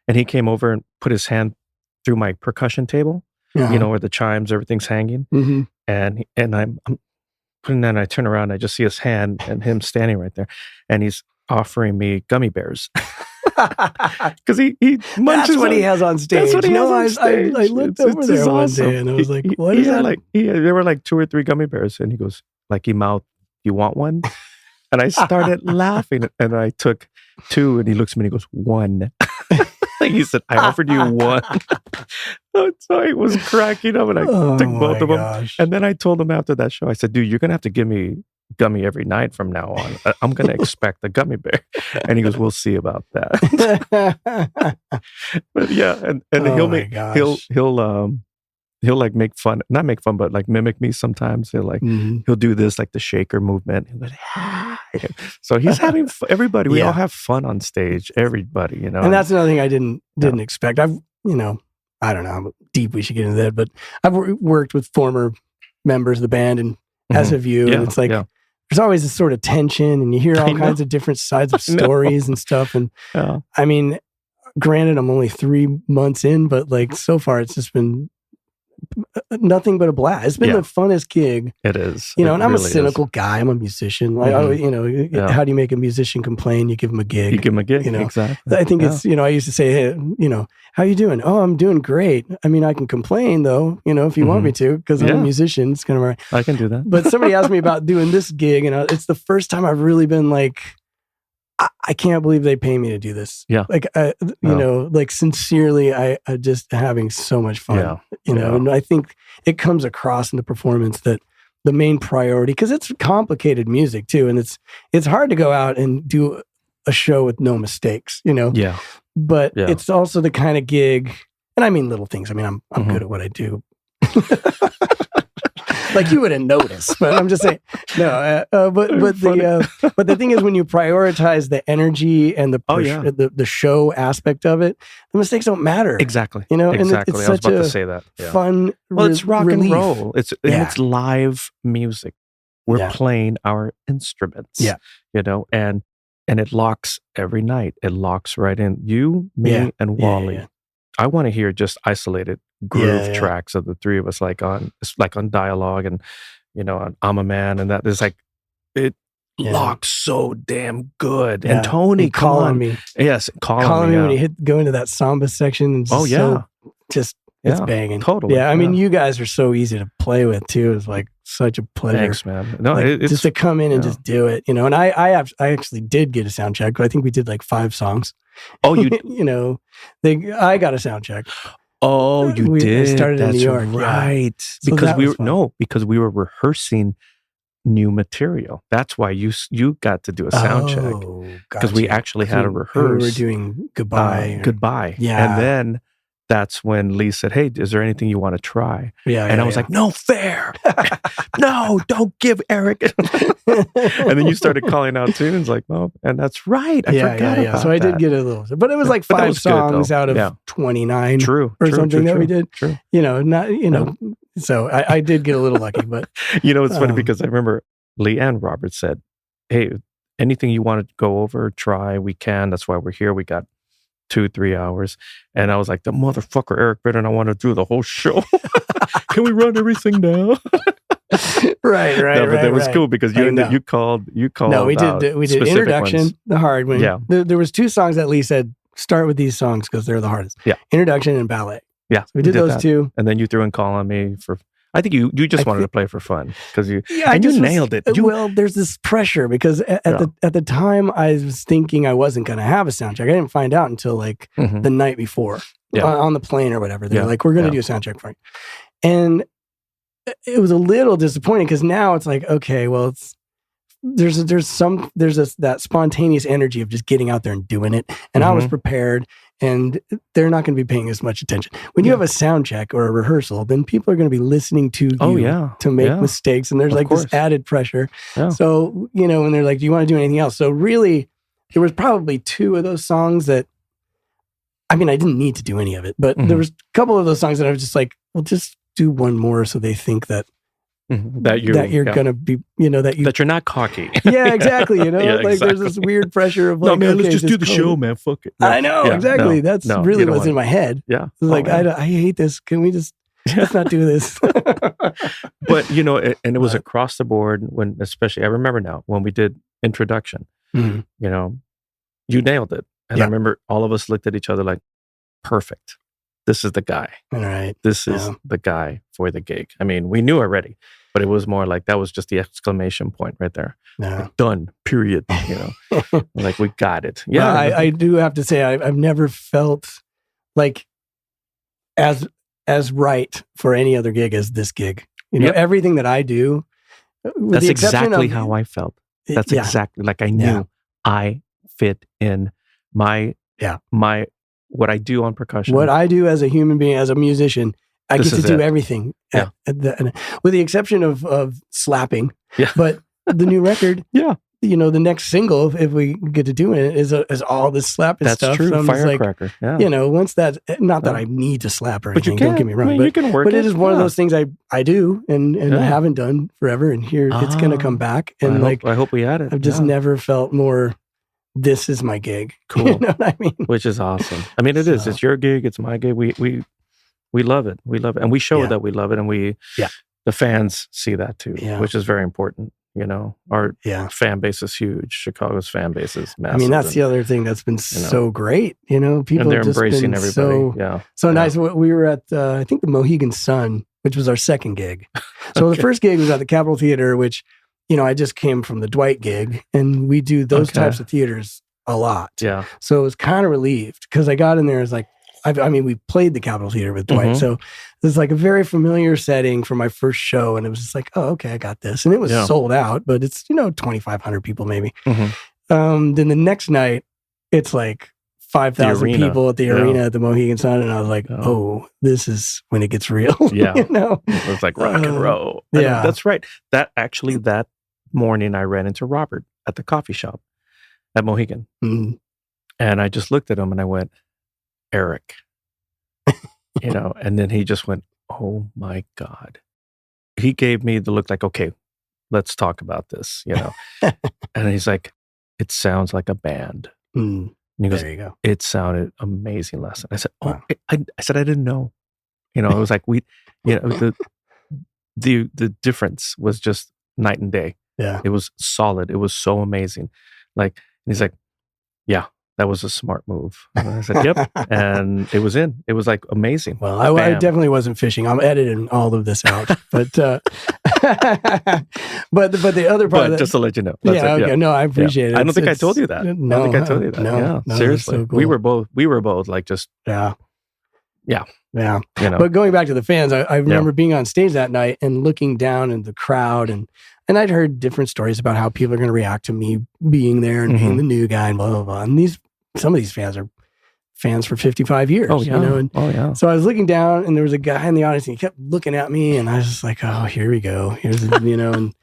Speaker 2: and he came over and put his hand through my percussion table, where the chimes, everything's hanging, and I'm. And then I turn around, I just see his hand and him standing right there, and he's offering me gummy bears because he munches.
Speaker 1: That's what he has on stage. That's what he has on stage. I looked over there one day, and I was like, "What is that?"
Speaker 2: Like, there were like 2 or 3 gummy bears, and he goes, like, he mouthed, "You want one?" And I started laughing, and I took 2, and he looks at me and he goes, 1. He said, I offered you 1. So I was cracking up, and I took both of them. And then I told him after that show, I said, dude, you're going to have to give me gummy every night from now on. I'm going to expect a gummy bear. And he goes, we'll see about that. But yeah, and he'll like make fun, not make fun, but like mimic me sometimes. He'll do this, like the shaker movement. He'll go, so he's having everybody. We all have fun on stage. Everybody,
Speaker 1: And that's another thing I didn't expect. I don't know how deep we should get into that, but I've worked with former members of the band, and as have you. And it's like there's always this sort of tension, and you hear all kinds of different sides of stories and stuff. And I mean, granted, I'm only 3 months in, but like so far, it's just been nothing but a blast. It's been the funnest gig.
Speaker 2: It is.
Speaker 1: And I'm a cynical guy. I'm a musician. Like, how do you make a musician complain? You give him a gig.
Speaker 2: You give him a gig. Exactly.
Speaker 1: I think it's, I used to say, hey, how you doing? Oh, I'm doing great. I mean, I can complain though, if you want me to, because I'm a musician. It's kind of right.
Speaker 2: I can do that.
Speaker 1: But somebody asked me about doing this gig, and it's the first time I've really been like, I can't believe they pay me to do this. Like, like sincerely, I just having so much fun, and I think it comes across in the performance that the main priority, because it's complicated music too. And it's hard to go out and do a show with no mistakes, but it's also the kind of gig, and I mean little things. I mean, I'm good at what I do. Like you wouldn't notice, but I'm just saying. No, but the thing is, when you prioritize the energy and the show aspect of it, the mistakes don't matter.
Speaker 2: Exactly.
Speaker 1: Exactly.
Speaker 2: I was about to say that.
Speaker 1: Fun.
Speaker 2: Well, it's rock and roll. It's live music. We're playing our instruments. And it locks every night. It locks right in. You, me, and Wally. I want to hear just isolated groove tracks of the 3 of us, like on Dialogue and on I'm a Man, and that is like it locks so damn good. And Tony,
Speaker 1: calling me,
Speaker 2: yes,
Speaker 1: calling me when you go into that samba section. And just it's banging.
Speaker 2: Totally.
Speaker 1: Yeah, I mean, you guys are so easy to play with too. It's like such a pleasure.
Speaker 2: Thanks, man. No,
Speaker 1: like, it's just to come in and just do it, And I actually did get a sound check. I think we did like 5 songs.
Speaker 2: Oh, you
Speaker 1: I got a sound check.
Speaker 2: Oh, you did.
Speaker 1: I started in New York,
Speaker 2: right?
Speaker 1: So
Speaker 2: because we were rehearsing new material. That's why you got to do a sound check because we actually had a rehearse.
Speaker 1: We were doing goodbye.
Speaker 2: Goodbye.
Speaker 1: Yeah,
Speaker 2: and then that's when Lee said, "Hey, is there anything you want to try?" And I was like, "No fair, no, don't give Eric." And then you started calling out tunes like, "Oh," and that's right. I forgot about
Speaker 1: So I did get a little, but it was like 5 songs out of 29, something that we did.
Speaker 2: True.
Speaker 1: So I did get a little lucky, but
Speaker 2: it's funny because I remember Lee and Robert said, "Hey, anything you want to go over, try, we can. That's why we're here. We got 2-3 hours." And I was like, the motherfucker Eric better not want to do the whole show. Can we run everything down?
Speaker 1: Right.
Speaker 2: But that was cool because you called.
Speaker 1: No, we did introduction,
Speaker 2: ones.
Speaker 1: The hard one.
Speaker 2: Yeah,
Speaker 1: there was 2 songs that Lee said start with these songs because they're the hardest.
Speaker 2: Yeah,
Speaker 1: introduction and ballet.
Speaker 2: Yeah,
Speaker 1: so we did those 2,
Speaker 2: and then you threw in Call on Me for. I think you just wanted to play for fun because you nailed it.
Speaker 1: Well, there's this pressure because at the time I was thinking I wasn't going to have a sound check. I didn't find out until like the night before on the plane or whatever. They're like, "We're going to do a sound check for you," and it was a little disappointing because now it's like, okay, well, there's that spontaneous energy of just getting out there and doing it, and I was prepared. And they're not going to be paying as much attention. When you have a sound check or a rehearsal, then people are going to be listening to you to make mistakes. And there's this added pressure. Yeah. So, when they're like, "Do you want to do anything else?" So really, there was probably 2 of those songs that, I mean, I didn't need to do any of it. But there was a couple of those songs that I was just like, well, just do one more so they think that that you're gonna be, that
Speaker 2: you're not cocky.
Speaker 1: Yeah, exactly. Like there's this weird pressure of like,
Speaker 2: no, man, let's just do the show, man. Fuck it.
Speaker 1: No, I know exactly. That's really what's in my head.
Speaker 2: Yeah,
Speaker 1: it's like I hate this. Can we just let's not do this?
Speaker 2: But and it was across the board when, especially I remember now when we did introduction. You nailed it, and I remember all of us looked at each other like, perfect. This is the guy.
Speaker 1: All right.
Speaker 2: This is the guy for the gig. I mean, we knew already, but it was more like that was just the exclamation point right there.
Speaker 1: Yeah.
Speaker 2: Like, done. Period. Like we got it. Yeah.
Speaker 1: I do have to say I've never felt like as right for any other gig as this gig. Everything that I do.
Speaker 2: That's exactly how I felt. That's exactly like I knew I fit in my what I do on percussion.
Speaker 1: What I do as a human being, as a musician, I get to do everything. With the exception of slapping. Yeah. But the new record, the next single, if we get to do it, is all this slapping stuff.
Speaker 2: That's true.
Speaker 1: So
Speaker 2: Firecracker.
Speaker 1: Like, once that, not that I need to slap or anything, don't get me wrong.
Speaker 2: I mean, you can work
Speaker 1: but it is one of those things I do and I haven't done forever. And here it's going to come back. And
Speaker 2: I hope we had it.
Speaker 1: I've just never felt more, this is my gig.
Speaker 2: Cool.
Speaker 1: You know what I mean?
Speaker 2: Which is awesome. I mean, it is. It's your gig. It's my gig. We love it. We love it. And we show that we love it. And the fans see that too, which is very important. Our fan base is huge. Chicago's fan base is massive.
Speaker 1: I mean, that's the other thing that's been so great. People
Speaker 2: and they're
Speaker 1: have just
Speaker 2: embracing
Speaker 1: been
Speaker 2: everybody.
Speaker 1: So nice. We were at, I think, the Mohegan Sun, which was our second gig. So the first gig was at the Capitol Theater, which, I just came from the Dwight gig, and we do those types of theaters a lot. Yeah. So it was kind of relieved because I got in there as like, we played the Capitol Theater with Dwight. So it was like a very familiar setting for my first show. And it was just like, oh, okay, I got this. And it was sold out, but it's, 2,500 people maybe. Then the next night, it's like 5,000 people at the arena at the Mohegan Sun. And I was like, oh, this is when it gets real.
Speaker 2: Yeah. It was like rock and roll. Yeah. That's right. That morning I ran into Robert at the coffee shop at Mohegan. And I just looked at him and I went, Eric, and then he just went, oh my God. He gave me the look like, okay, let's talk about this, And he's like, it sounds like a band. And he goes,
Speaker 1: there you go.
Speaker 2: It sounded amazing last night. I said, oh, wow. I said, I didn't know. It was like the difference was just night and day.
Speaker 1: Yeah.
Speaker 2: It was solid. It was so amazing. Like, and he's like, yeah, that was a smart move. And I said, yep. And it was in. It was like amazing.
Speaker 1: Well, I definitely wasn't fishing. I'm editing all of this out. But but the other part.
Speaker 2: But just to let you know.
Speaker 1: Okay. No, I appreciate it.
Speaker 2: I don't think I told you that.
Speaker 1: No,
Speaker 2: I don't think I told you that.
Speaker 1: No,
Speaker 2: seriously.
Speaker 1: So cool.
Speaker 2: We were both like just.
Speaker 1: Yeah.
Speaker 2: You know.
Speaker 1: But going back to the fans, I remember being on stage that night and looking down in the crowd, and I'd heard different stories about how people are going to react to me being there and being the new guy and blah, blah, blah. And some of these fans are fans for 55 years.
Speaker 2: Oh, yeah.
Speaker 1: You know? And so I was looking down, and there was a guy in the audience, and he kept looking at me, and I was just like, oh, here we go. Here's, and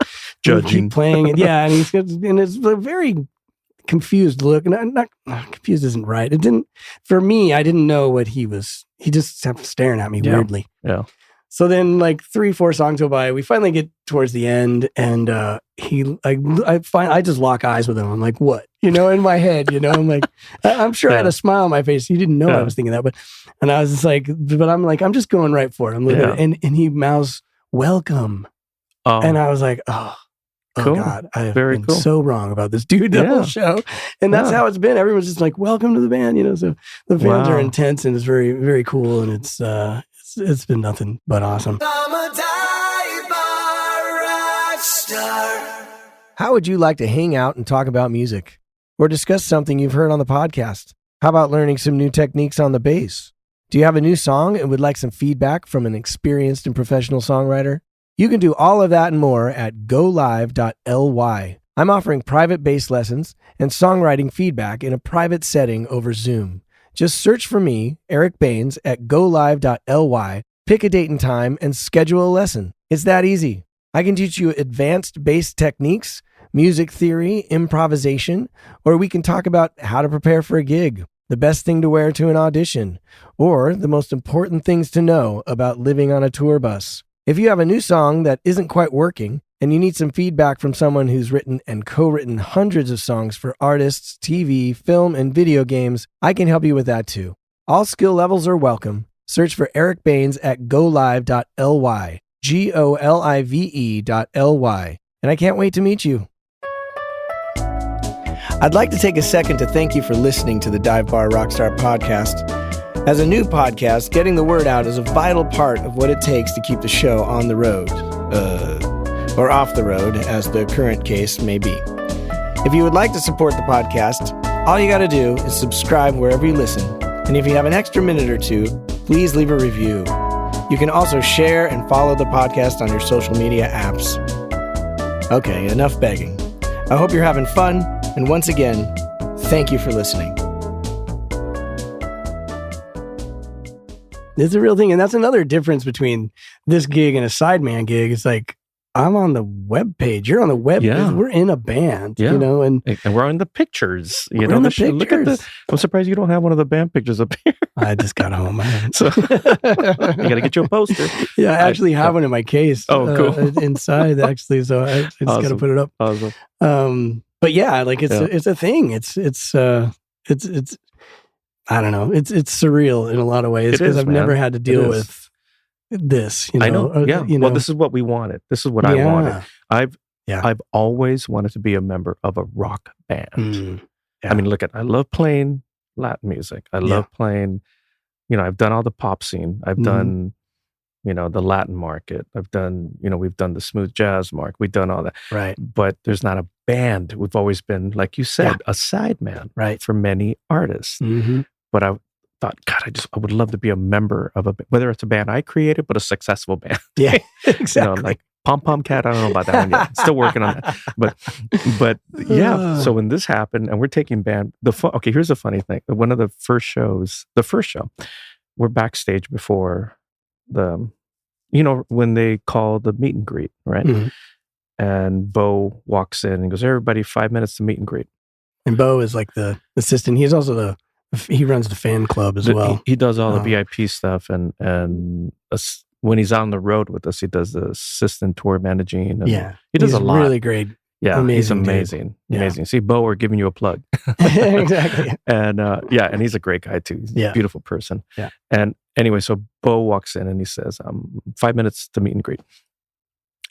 Speaker 2: judging.
Speaker 1: keep playing. And and it's a very confused look. And not confused isn't right. It didn't, for me, I didn't know what he was. He just kept staring at me weirdly.
Speaker 2: Yeah.
Speaker 1: So then, like 3-4 songs go by. We finally get towards the end, and I just lock eyes with him. I'm like, "What?" In my head. I'm like, I'm sure I had a smile on my face. He didn't know I was thinking that, and I was just like, but I'm like, I'm just going right for it. I'm looking at it, and he mouths, "Welcome," and I was like, oh
Speaker 2: cool.
Speaker 1: God, I have been so wrong about this dude the whole show, and that's how it's been. Everyone's just like, "Welcome to the band," So the fans are intense, and it's very, very cool, and it's been nothing but awesome. How would you like to hang out and talk about music? Or discuss something you've heard on the podcast? How about learning some new techniques on the bass? Do you have a new song and would like some feedback from an experienced and professional songwriter? You can do all of that and more at golive.ly. I'm offering private bass lessons and songwriting feedback in a private setting over Zoom. Just search for me, Eric Baines, at golive.ly, pick a date and time, and schedule a lesson. It's that easy. I can teach you advanced bass techniques, music theory, improvisation, or we can talk about how to prepare for a gig, the best thing to wear to an audition, or the most important things to know about living on a tour bus. If you have a new song that isn't quite working, and you need some feedback from someone who's written and co-written hundreds of songs for artists, TV, film, and video games, I can help you with that too. All skill levels are welcome. Search for Eric Baines at golive.ly, golive.ly, and I can't wait to meet you. I'd like to take a second to thank you for listening to the Dive Bar Rockstar podcast. As a new podcast, getting the word out is a vital part of what it takes to keep the show on the road. Or off the road, as the current case may be. If you would like to support the podcast, all you got to do is subscribe wherever you listen. And if you have an extra minute or two, please leave a review. You can also share and follow the podcast on your social media apps. Okay, enough begging. I hope you're having fun, and once again, thank you for listening. It's a real thing, and that's another difference between this gig and a sideman gig. It's like, I'm on the web page. You're on the web.
Speaker 2: Yeah.
Speaker 1: We're in a band,
Speaker 2: and
Speaker 1: we're
Speaker 2: in the pictures.
Speaker 1: In the pictures.
Speaker 2: Look at I'm surprised you don't have one of the band pictures up here.
Speaker 1: I just got home.
Speaker 2: So you got to get you a poster.
Speaker 1: Yeah, I actually have one in my case.
Speaker 2: Oh, cool.
Speaker 1: Inside, actually. So I just got to put it up.
Speaker 2: Awesome.
Speaker 1: But yeah, like it's a thing. It's I don't know. It's surreal in a lot of ways because I've never had to deal with this,
Speaker 2: I know. Well, this is what we wanted. This is what I wanted. I've always wanted to be a member of a rock band. I mean, I love playing Latin music. I love playing, I've done all the pop scene. I've done, the Latin market. I've done, we've done the smooth jazz market. We've done all that.
Speaker 1: Right.
Speaker 2: But there's not a band. We've always been, like you said, a sideman for many artists.
Speaker 1: Mm-hmm.
Speaker 2: But I thought, God, I would love to be a member of whether it's a band I created, but a successful band.
Speaker 1: Yeah, exactly.
Speaker 2: Like Pom Pom Cat. I don't know about that one yet. Still working on that. But yeah. So when this happened, and we're taking band, okay, here's the funny thing. One of the first show, we're backstage before when they call the meet and greet, right?
Speaker 1: Mm-hmm.
Speaker 2: And Bo walks in and goes, "Everybody, 5 minutes to meet and greet."
Speaker 1: And Bo is like the assistant. He's also he runs the fan club as well.
Speaker 2: He does all the VIP stuff, and when he's on the road with us, he does the assistant tour managing. And he does a lot.
Speaker 1: Really great.
Speaker 2: Yeah, he's amazing. Amazing. See, Bo, we're giving you a plug.
Speaker 1: Exactly.
Speaker 2: And and he's a great guy too. He's a beautiful person.
Speaker 1: Yeah.
Speaker 2: And anyway, so Bo walks in and he says, 5 minutes to meet and greet.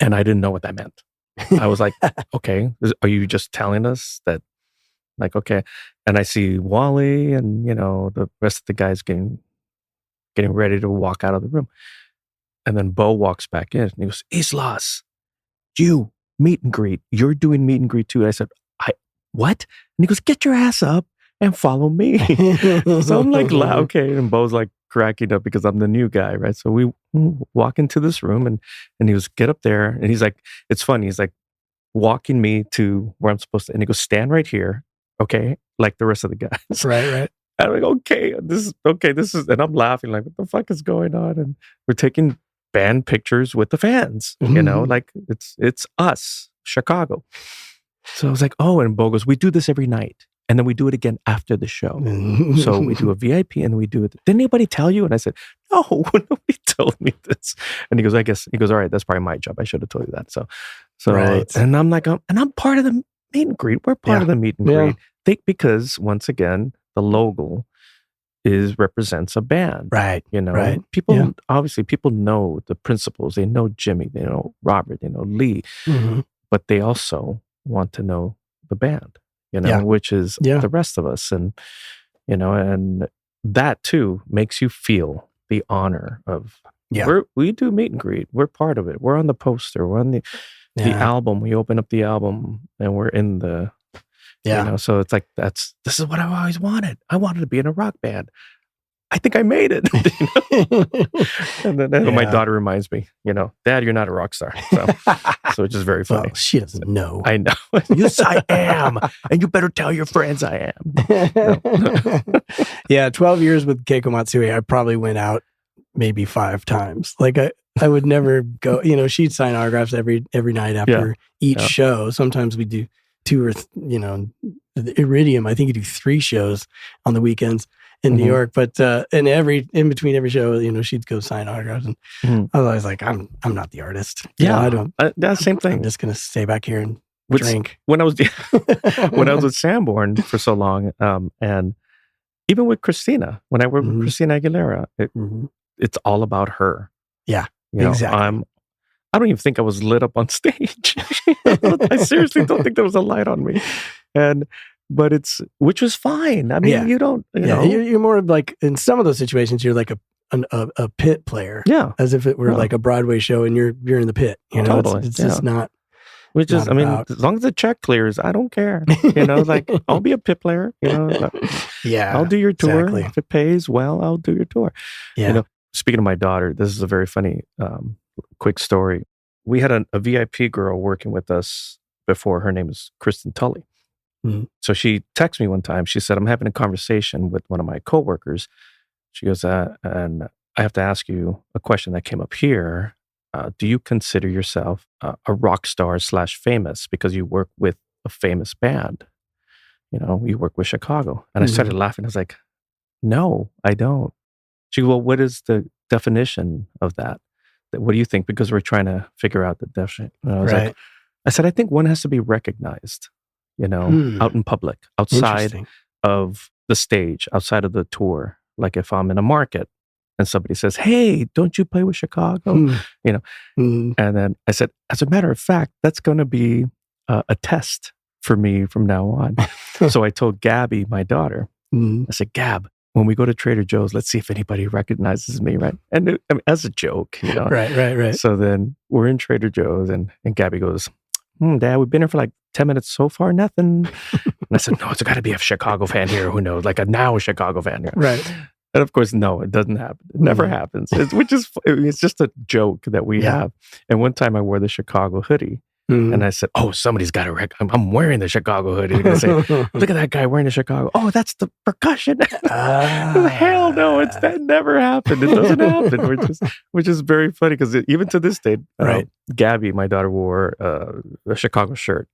Speaker 2: And I didn't know what that meant. I was like, okay, are you just telling us that Like, okay. And I see Wally and, the rest of the guys getting ready to walk out of the room. And then Bo walks back in and he goes, Yslas, you meet and greet. You're doing meet and greet too. And I said, what? And he goes, get your ass up and follow me. So I'm like, okay. And Bo's like cracking up because I'm the new guy, right? So we walk into this room and he goes, get up there. And he's like, it's funny. He's like walking me to where I'm supposed to. And he goes, stand right here. Okay. Like the rest of the guys.
Speaker 1: Right.
Speaker 2: And I'm like, okay, this is, and I'm laughing like, what the fuck is going on? And we're taking band pictures with the fans, like it's us, Chicago. So I was like, oh, and Bo goes, we do this every night. And then we do it again after the show. So we do a VIP and then we do it. Didn't anybody tell you? And I said, no, nobody told me this. And he goes, all right, that's probably my job. I should have told you that. So right. And I'm like, and I'm part of the meet and greet. We're part of the meet and greet. Because once again, the logo represents a band.
Speaker 1: Right.
Speaker 2: Right. People, obviously people know the principals. They know Jimmy, they know Robert, they know Lee, but they also want to know the band, which is the rest of us. And, and that too makes you feel the honor of, we do meet and greet. We're part of it. We're on the poster. We're on the album. We open up the album and we're in the, so it's like, this is what I always wanted. I wanted to be in a rock band. I think I made it. And then my daughter reminds me, Dad, you're not a rock star. So it's just very funny.
Speaker 1: Well, she doesn't know.
Speaker 2: I know. Yes, I am. And you better tell your friends I am.
Speaker 1: Yeah, 12 years with Keiko Matsui, I probably went out maybe 5 times. Like I would never go, she'd sign autographs every night after each show. Sometimes we do 2 or, the Iridium, I think you do 3 shows on the weekends in New York, but in between every show, she'd go sign autographs, and I was always like, I'm not the artist. I don't.
Speaker 2: Same thing.
Speaker 1: I'm just gonna stay back here and drink.
Speaker 2: When I was with Sanborn for so long, and even with Christina, when I worked with Christina Aguilera, it's all about her.
Speaker 1: Yeah, exactly.
Speaker 2: I don't even think I was lit up on stage. I seriously don't think there was a light on me, which was fine. I mean, you don't,
Speaker 1: you're more like, in some of those situations, you're like a pit player. Yeah. As if it were like a Broadway show and you're in the pit,
Speaker 2: Totally.
Speaker 1: It's just not.
Speaker 2: Which is, I mean, as long as the check clears, I don't care. Like, I'll be a pit player, I'll do your tour. Exactly. If it pays well, I'll do your tour. Yeah. Speaking of my daughter, this is a very funny, quick story. We had a VIP girl working with us before. Her name is Kristen Tully. So she texted me one time. She said, I'm having a conversation with one of my coworkers. She goes, and I have to ask you a question that came up here. Do you consider yourself a rock star / famous because you work with a famous band? You work with Chicago. And I started laughing. I was like, no, I don't. She goes, well, what is the definition of that? What do you think? Because we're trying to figure out the definition. I said, I think one has to be recognized. Out in public, outside of the stage, outside of the tour. Like if I'm in a market and somebody says, hey, don't you play with Chicago? And then I said, as a matter of fact, that's going to be a test for me from now on. So I told Gabby, my daughter, I said, Gab, when we go to Trader Joe's, let's see if anybody recognizes me, right? And as a joke,
Speaker 1: Right.
Speaker 2: So then we're in Trader Joe's and Gabby goes, Dad, we've been here for like 10 minutes so far, nothing. And I said, no, it's got to be a Chicago fan here. Who knows? Like a Chicago fan here.
Speaker 1: Right.
Speaker 2: And of course, no, it doesn't happen. It never happens. It's just a joke that we have. And one time I wore the Chicago hoodie. And I said, oh, somebody's got to I'm wearing the Chicago hoodie. They're going to say, look at that guy wearing the Chicago. Oh, that's the Percussionist. Hell no, that never happened. It doesn't happen. Which is very funny because even to this day, Gabby, my daughter, wore a Chicago shirt.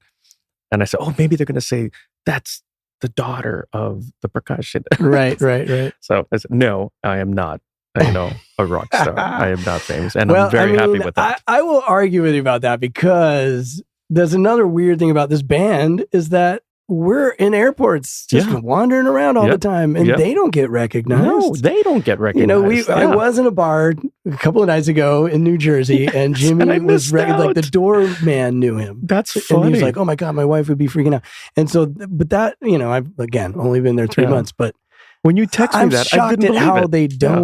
Speaker 2: And I said, oh, maybe they're going to say, that's the daughter of the Percussionist.
Speaker 1: Right.
Speaker 2: So I said, no, I am not. A rock star. I am not famous. And I'm very happy with that.
Speaker 1: I will argue with you about that because there's another weird thing about this band is that we're in airports just wandering around all the time, and they don't get recognized.
Speaker 2: No, they don't get recognized.
Speaker 1: I was in a bar a couple of nights ago in New Jersey, and Jimmy was like the doorman knew him.
Speaker 2: That's funny.
Speaker 1: And he was like, "Oh my God, my wife would be freaking out." And so, but that, I've again only been there 3 months, but
Speaker 2: when you text me that, I didn't believe
Speaker 1: how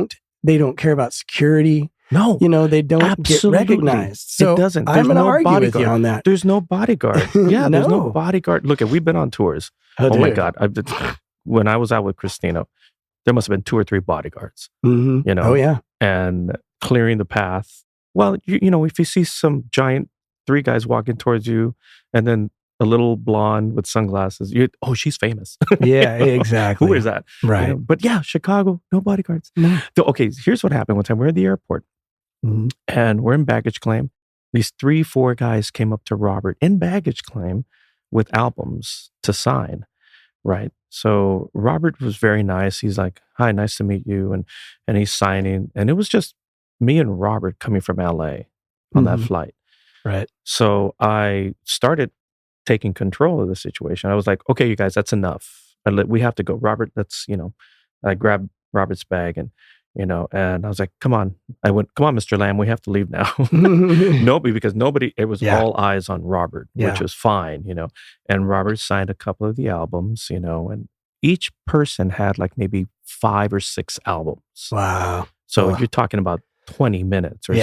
Speaker 2: it.
Speaker 1: They don't care about security.
Speaker 2: No,
Speaker 1: they don't get recognized. So
Speaker 2: it doesn't.
Speaker 1: I'm going to argue with you on that.
Speaker 2: There's no bodyguard. Yeah, there's no bodyguard. Look, we've been on tours. Oh my God. When I was out with Christina, there must have been 2 or 3 bodyguards,
Speaker 1: Oh yeah.
Speaker 2: And clearing the path. Well, if you see some giant 3 guys walking towards you and then a little blonde with sunglasses, she's famous.
Speaker 1: Yeah, exactly.
Speaker 2: Who is that?
Speaker 1: Right.
Speaker 2: But yeah, Chicago, no bodyguards.
Speaker 1: No.
Speaker 2: So, okay, here's what happened one time. We're at the airport and we're in baggage claim. These 3-4 guys came up to Robert in baggage claim with albums to sign, right? So Robert was very nice. He's like, "Hi, nice to meet you." And he's signing. And it was just me and Robert coming from LA on that flight.
Speaker 1: Right.
Speaker 2: So I started taking control of the situation. I was like, "Okay, you guys, that's enough. We have to go." Robert, I grabbed Robert's bag and I was like, "Come on." I went, "Come on, Mr. Lamb, we have to leave now." Because it was all eyes on Robert, which was fine, and Robert signed a couple of the albums, and each person had like maybe 5 or 6 albums.
Speaker 1: Wow.
Speaker 2: So you're talking about 20 minutes or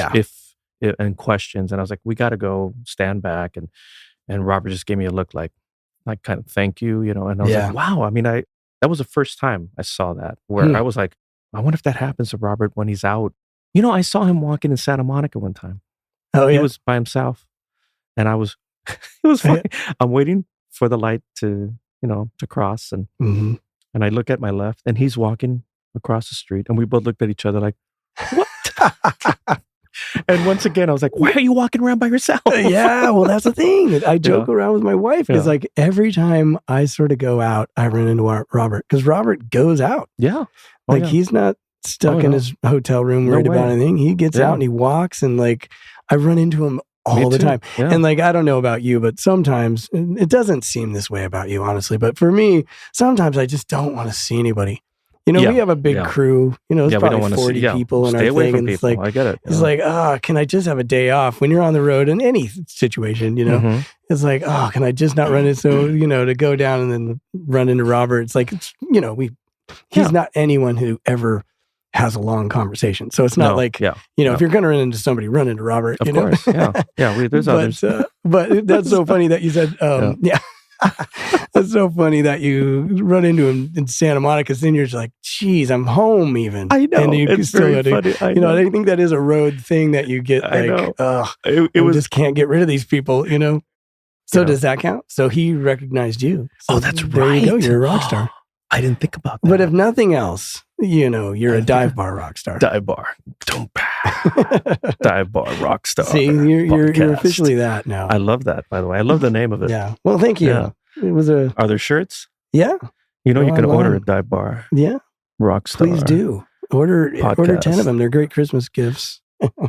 Speaker 2: and questions. And I was like, "We got to go, stand back." And Robert just gave me a look like kind of thank you, and I was like, wow. I mean, that was the first time I saw that where I was like, I wonder if that happens to Robert when he's out. I saw him walking in Santa Monica one time.
Speaker 1: Oh, yeah.
Speaker 2: He was by himself. And it was funny. I'm waiting for the light to cross. And I look at my left and he's walking across the street. And we both looked at each other like, what? And once again, I was like, why are you walking around by yourself?
Speaker 1: Yeah, well, that's the thing. I joke around with my wife because like every time I sort of go out, I run into Robert because Robert goes out.
Speaker 2: Yeah.
Speaker 1: He's not stuck in his hotel room worried about anything. He gets out and he walks and like I run into him all the time. Yeah. And like, I don't know about you, but sometimes it doesn't seem this way about you, honestly. But for me, sometimes I just don't want to see anybody. We have a big crew, it's probably 40 people in our thing. And it's like,
Speaker 2: I get it.
Speaker 1: It's like, can I just have a day off when you're on the road in any situation, It's like, can I just not run into, to go down and then run into Robert. It's like, he's not anyone who ever has a long conversation. So it's not if you're going to run into somebody, run into Robert.
Speaker 2: Of course, yeah. There's others.
Speaker 1: But that's so funny that you said, That's so funny that you run into him in Santa Monica, because then you're just like, geez, I'm home even.
Speaker 2: I know.
Speaker 1: And
Speaker 2: it's very funny.
Speaker 1: I think that is a road thing that you get like, just can't get rid of these people, So does that count? So he recognized you. So
Speaker 2: that's
Speaker 1: there
Speaker 2: right.
Speaker 1: You go. You're a rock star.
Speaker 2: I didn't think about that.
Speaker 1: But if nothing else, you're a dive bar rock star.
Speaker 2: Dive bar. Dive bar rock star.
Speaker 1: See, you're officially that now.
Speaker 2: I love that, by the way. I love the name of it.
Speaker 1: Yeah. Well, thank you. Yeah. It was
Speaker 2: Are there shirts?
Speaker 1: Yeah.
Speaker 2: You can order a dive bar.
Speaker 1: Yeah.
Speaker 2: Rock star.
Speaker 1: Please do. Order 10 of them. They're great Christmas gifts.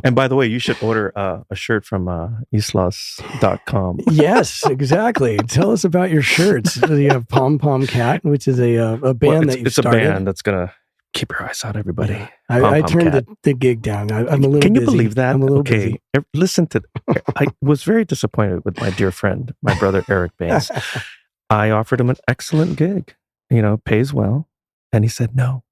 Speaker 2: And by the way, you should order a shirt from Yslas.com.
Speaker 1: Yes, exactly. Tell us about your shirts. You have Pom Pom Cat, which is a band that you started.
Speaker 2: It's a band that's going to keep your eyes on everybody. Yeah.
Speaker 1: I turned the gig down. I'm a little
Speaker 2: Can you
Speaker 1: busy.
Speaker 2: believe that?
Speaker 1: I'm a little busy.
Speaker 2: Listen to I was very disappointed with my dear friend, my brother Eric Baines. I offered him an excellent gig, pays well. And he said no.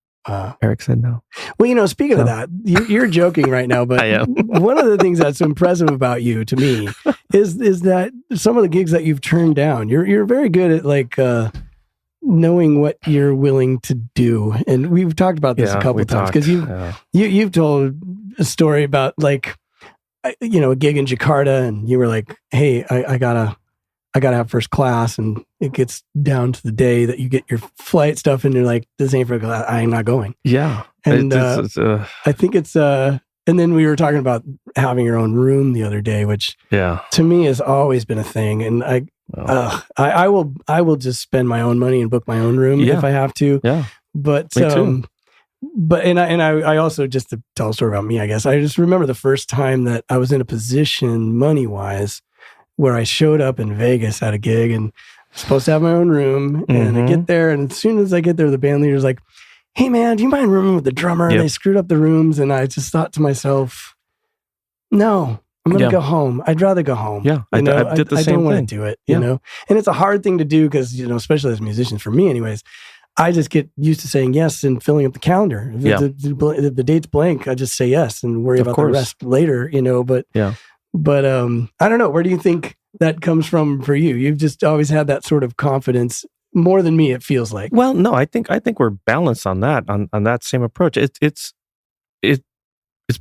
Speaker 2: Eric said no.
Speaker 1: Well, speaking of that, you're joking right now, but one of the things that's impressive about you to me is that some of the gigs that you've turned down, you're very good at like knowing what you're willing to do. And we've talked about this a couple of times because you've told a story about like, a gig in Jakarta, and you were like, hey, I gotta have first class, and it gets down to the day that you get your flight stuff, and you're like, this ain't for class. I'm not going.
Speaker 2: Yeah.
Speaker 1: And I think it's, and then we were talking about having your own room the other day, which to me has always been a thing. And I will just spend my own money and book my own room if I have to.
Speaker 2: Yeah.
Speaker 1: But,
Speaker 2: me too.
Speaker 1: But I also, just to tell a story about me, I guess, I just remember the first time that I was in a position money-wise where I showed up in Vegas at a gig, and supposed to have my own room. And I get there, and as soon as I get there, the band leader's like, hey man, do you mind rooming with the drummer? And they screwed up the rooms, and I just thought to myself, no, I'm going to go home. I'd rather go home.
Speaker 2: Yeah, I did the same thing.
Speaker 1: I don't want to do it, you know? And it's a hard thing to do because, especially as musicians, for me anyways, I just get used to saying yes and filling up the calendar. If the date's blank, I just say yes and worry about the rest later, But I don't know. Where do you think that comes from for you? You've just always had that sort of confidence more than me, it feels like.
Speaker 2: Well, no, I think we're balanced on that, on that same approach. It's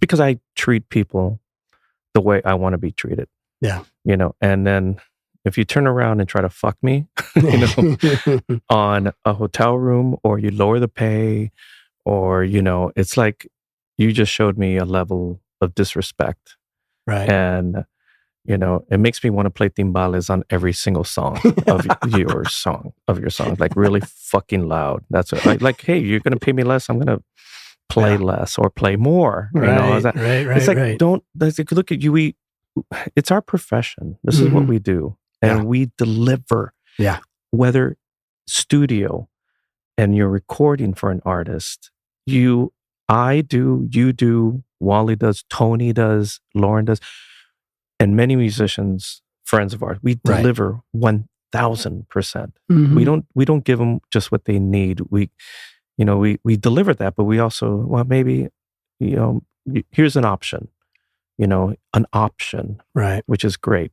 Speaker 2: because I treat people the way I want to be treated.
Speaker 1: Yeah.
Speaker 2: And then if you turn around and try to fuck me, on a hotel room, or you lower the pay, or, it's like you just showed me a level of disrespect.
Speaker 1: Right.
Speaker 2: And, it makes me want to play timbales on every single song of your song, like really fucking loud. That's it. Like, hey, you're going to pay me less. I'm going to play less or play more.
Speaker 1: Right.
Speaker 2: It's like, don't, look at you. It's our profession. This is what we do. And we deliver.
Speaker 1: Yeah.
Speaker 2: Whether studio and you're recording for an artist, I do, you do, Wally does, Tony does, Lauren does, and many musicians, friends of ours, we deliver 1,000%. We don't give them just what they need. We deliver that, but we also, maybe, here's an option,
Speaker 1: right,
Speaker 2: which is great.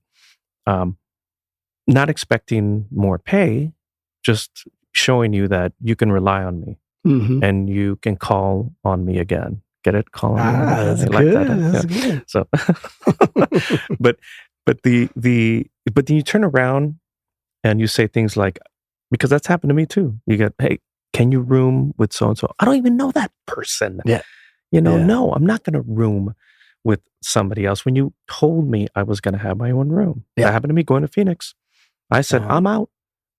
Speaker 2: Not expecting more pay, just showing you that you can rely on me and you can call on me again. Get it? Call on me.
Speaker 1: That's good. That's good.
Speaker 2: So, but then you turn around and you say things like, because that's happened to me too. You get, hey, can you room with so and so? I don't even know that person.
Speaker 1: Yeah.
Speaker 2: No, I'm not going to room with somebody else. When you told me I was going to have my own room, that happened to me going to Phoenix. I said, I'm out.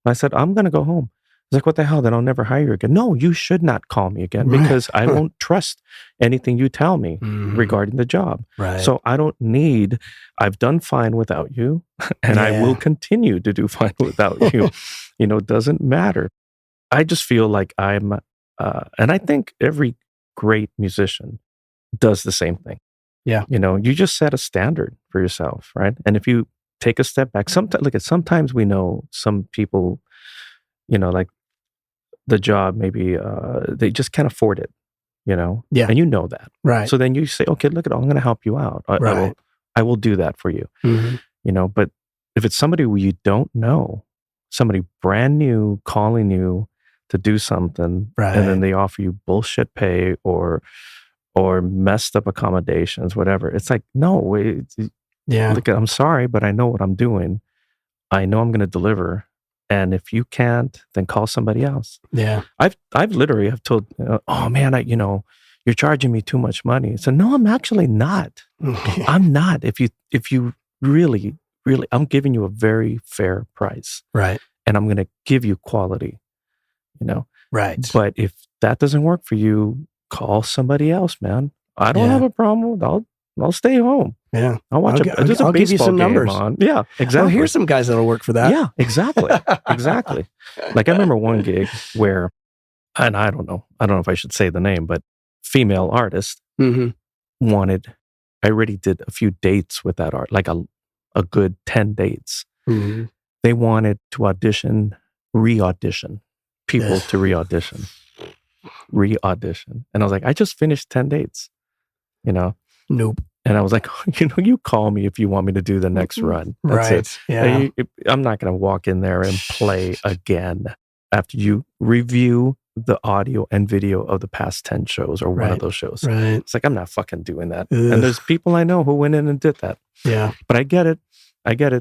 Speaker 2: I said, I'm going to go home. He's like, what the hell? Then I'll never hire you again. No, you should not call me again because I won't trust anything you tell me regarding the job.
Speaker 1: Right.
Speaker 2: So I've done fine without you, and I will continue to do fine without you. It doesn't matter. I just feel like and I think every great musician does the same thing.
Speaker 1: Yeah.
Speaker 2: You just set a standard for yourself, right? And if you take a step back, sometimes we know some people, like the job, maybe they just can't afford it,
Speaker 1: Yeah.
Speaker 2: And you know that.
Speaker 1: Right.
Speaker 2: So then you say, okay, look, I'm going to help you out. I will do that for you. But if it's somebody who you don't know, somebody brand new calling you to do something, and then they offer you bullshit pay or messed up accommodations, whatever. It's like, no, look, I'm sorry, but I know what I'm doing. I know I'm going to deliver. And if you can't, then call somebody else.
Speaker 1: Yeah.
Speaker 2: I've literally told, oh man, you're charging me too much money. So no, I'm actually not. I'm not. If you really, I'm giving you a very fair price.
Speaker 1: Right.
Speaker 2: And I'm going to give you quality,
Speaker 1: Right.
Speaker 2: But if that doesn't work for you, call somebody else, man. I don't have a problem with it. I'll stay home.
Speaker 1: Yeah.
Speaker 2: I'll
Speaker 1: give you some numbers
Speaker 2: on. Yeah, exactly.
Speaker 1: Well, here's some guys that'll work for that.
Speaker 2: Yeah, exactly. Exactly. Like I remember one gig where, and I don't know if I should say the name, but female artist wanted, I already did a few dates with that art, like a good 10 dates. They wanted to re-audition people to re-audition. And I was like, I just finished 10 dates,
Speaker 1: Nope.
Speaker 2: And I was like, you call me if you want me to do the next run. That's it.
Speaker 1: Yeah.
Speaker 2: I'm not going to walk in there and play again after you review the audio and video of the past 10 shows or one of those shows.
Speaker 1: Right.
Speaker 2: It's like, I'm not fucking doing that. Ugh. And there's people I know who went in and did that.
Speaker 1: Yeah.
Speaker 2: But I get it.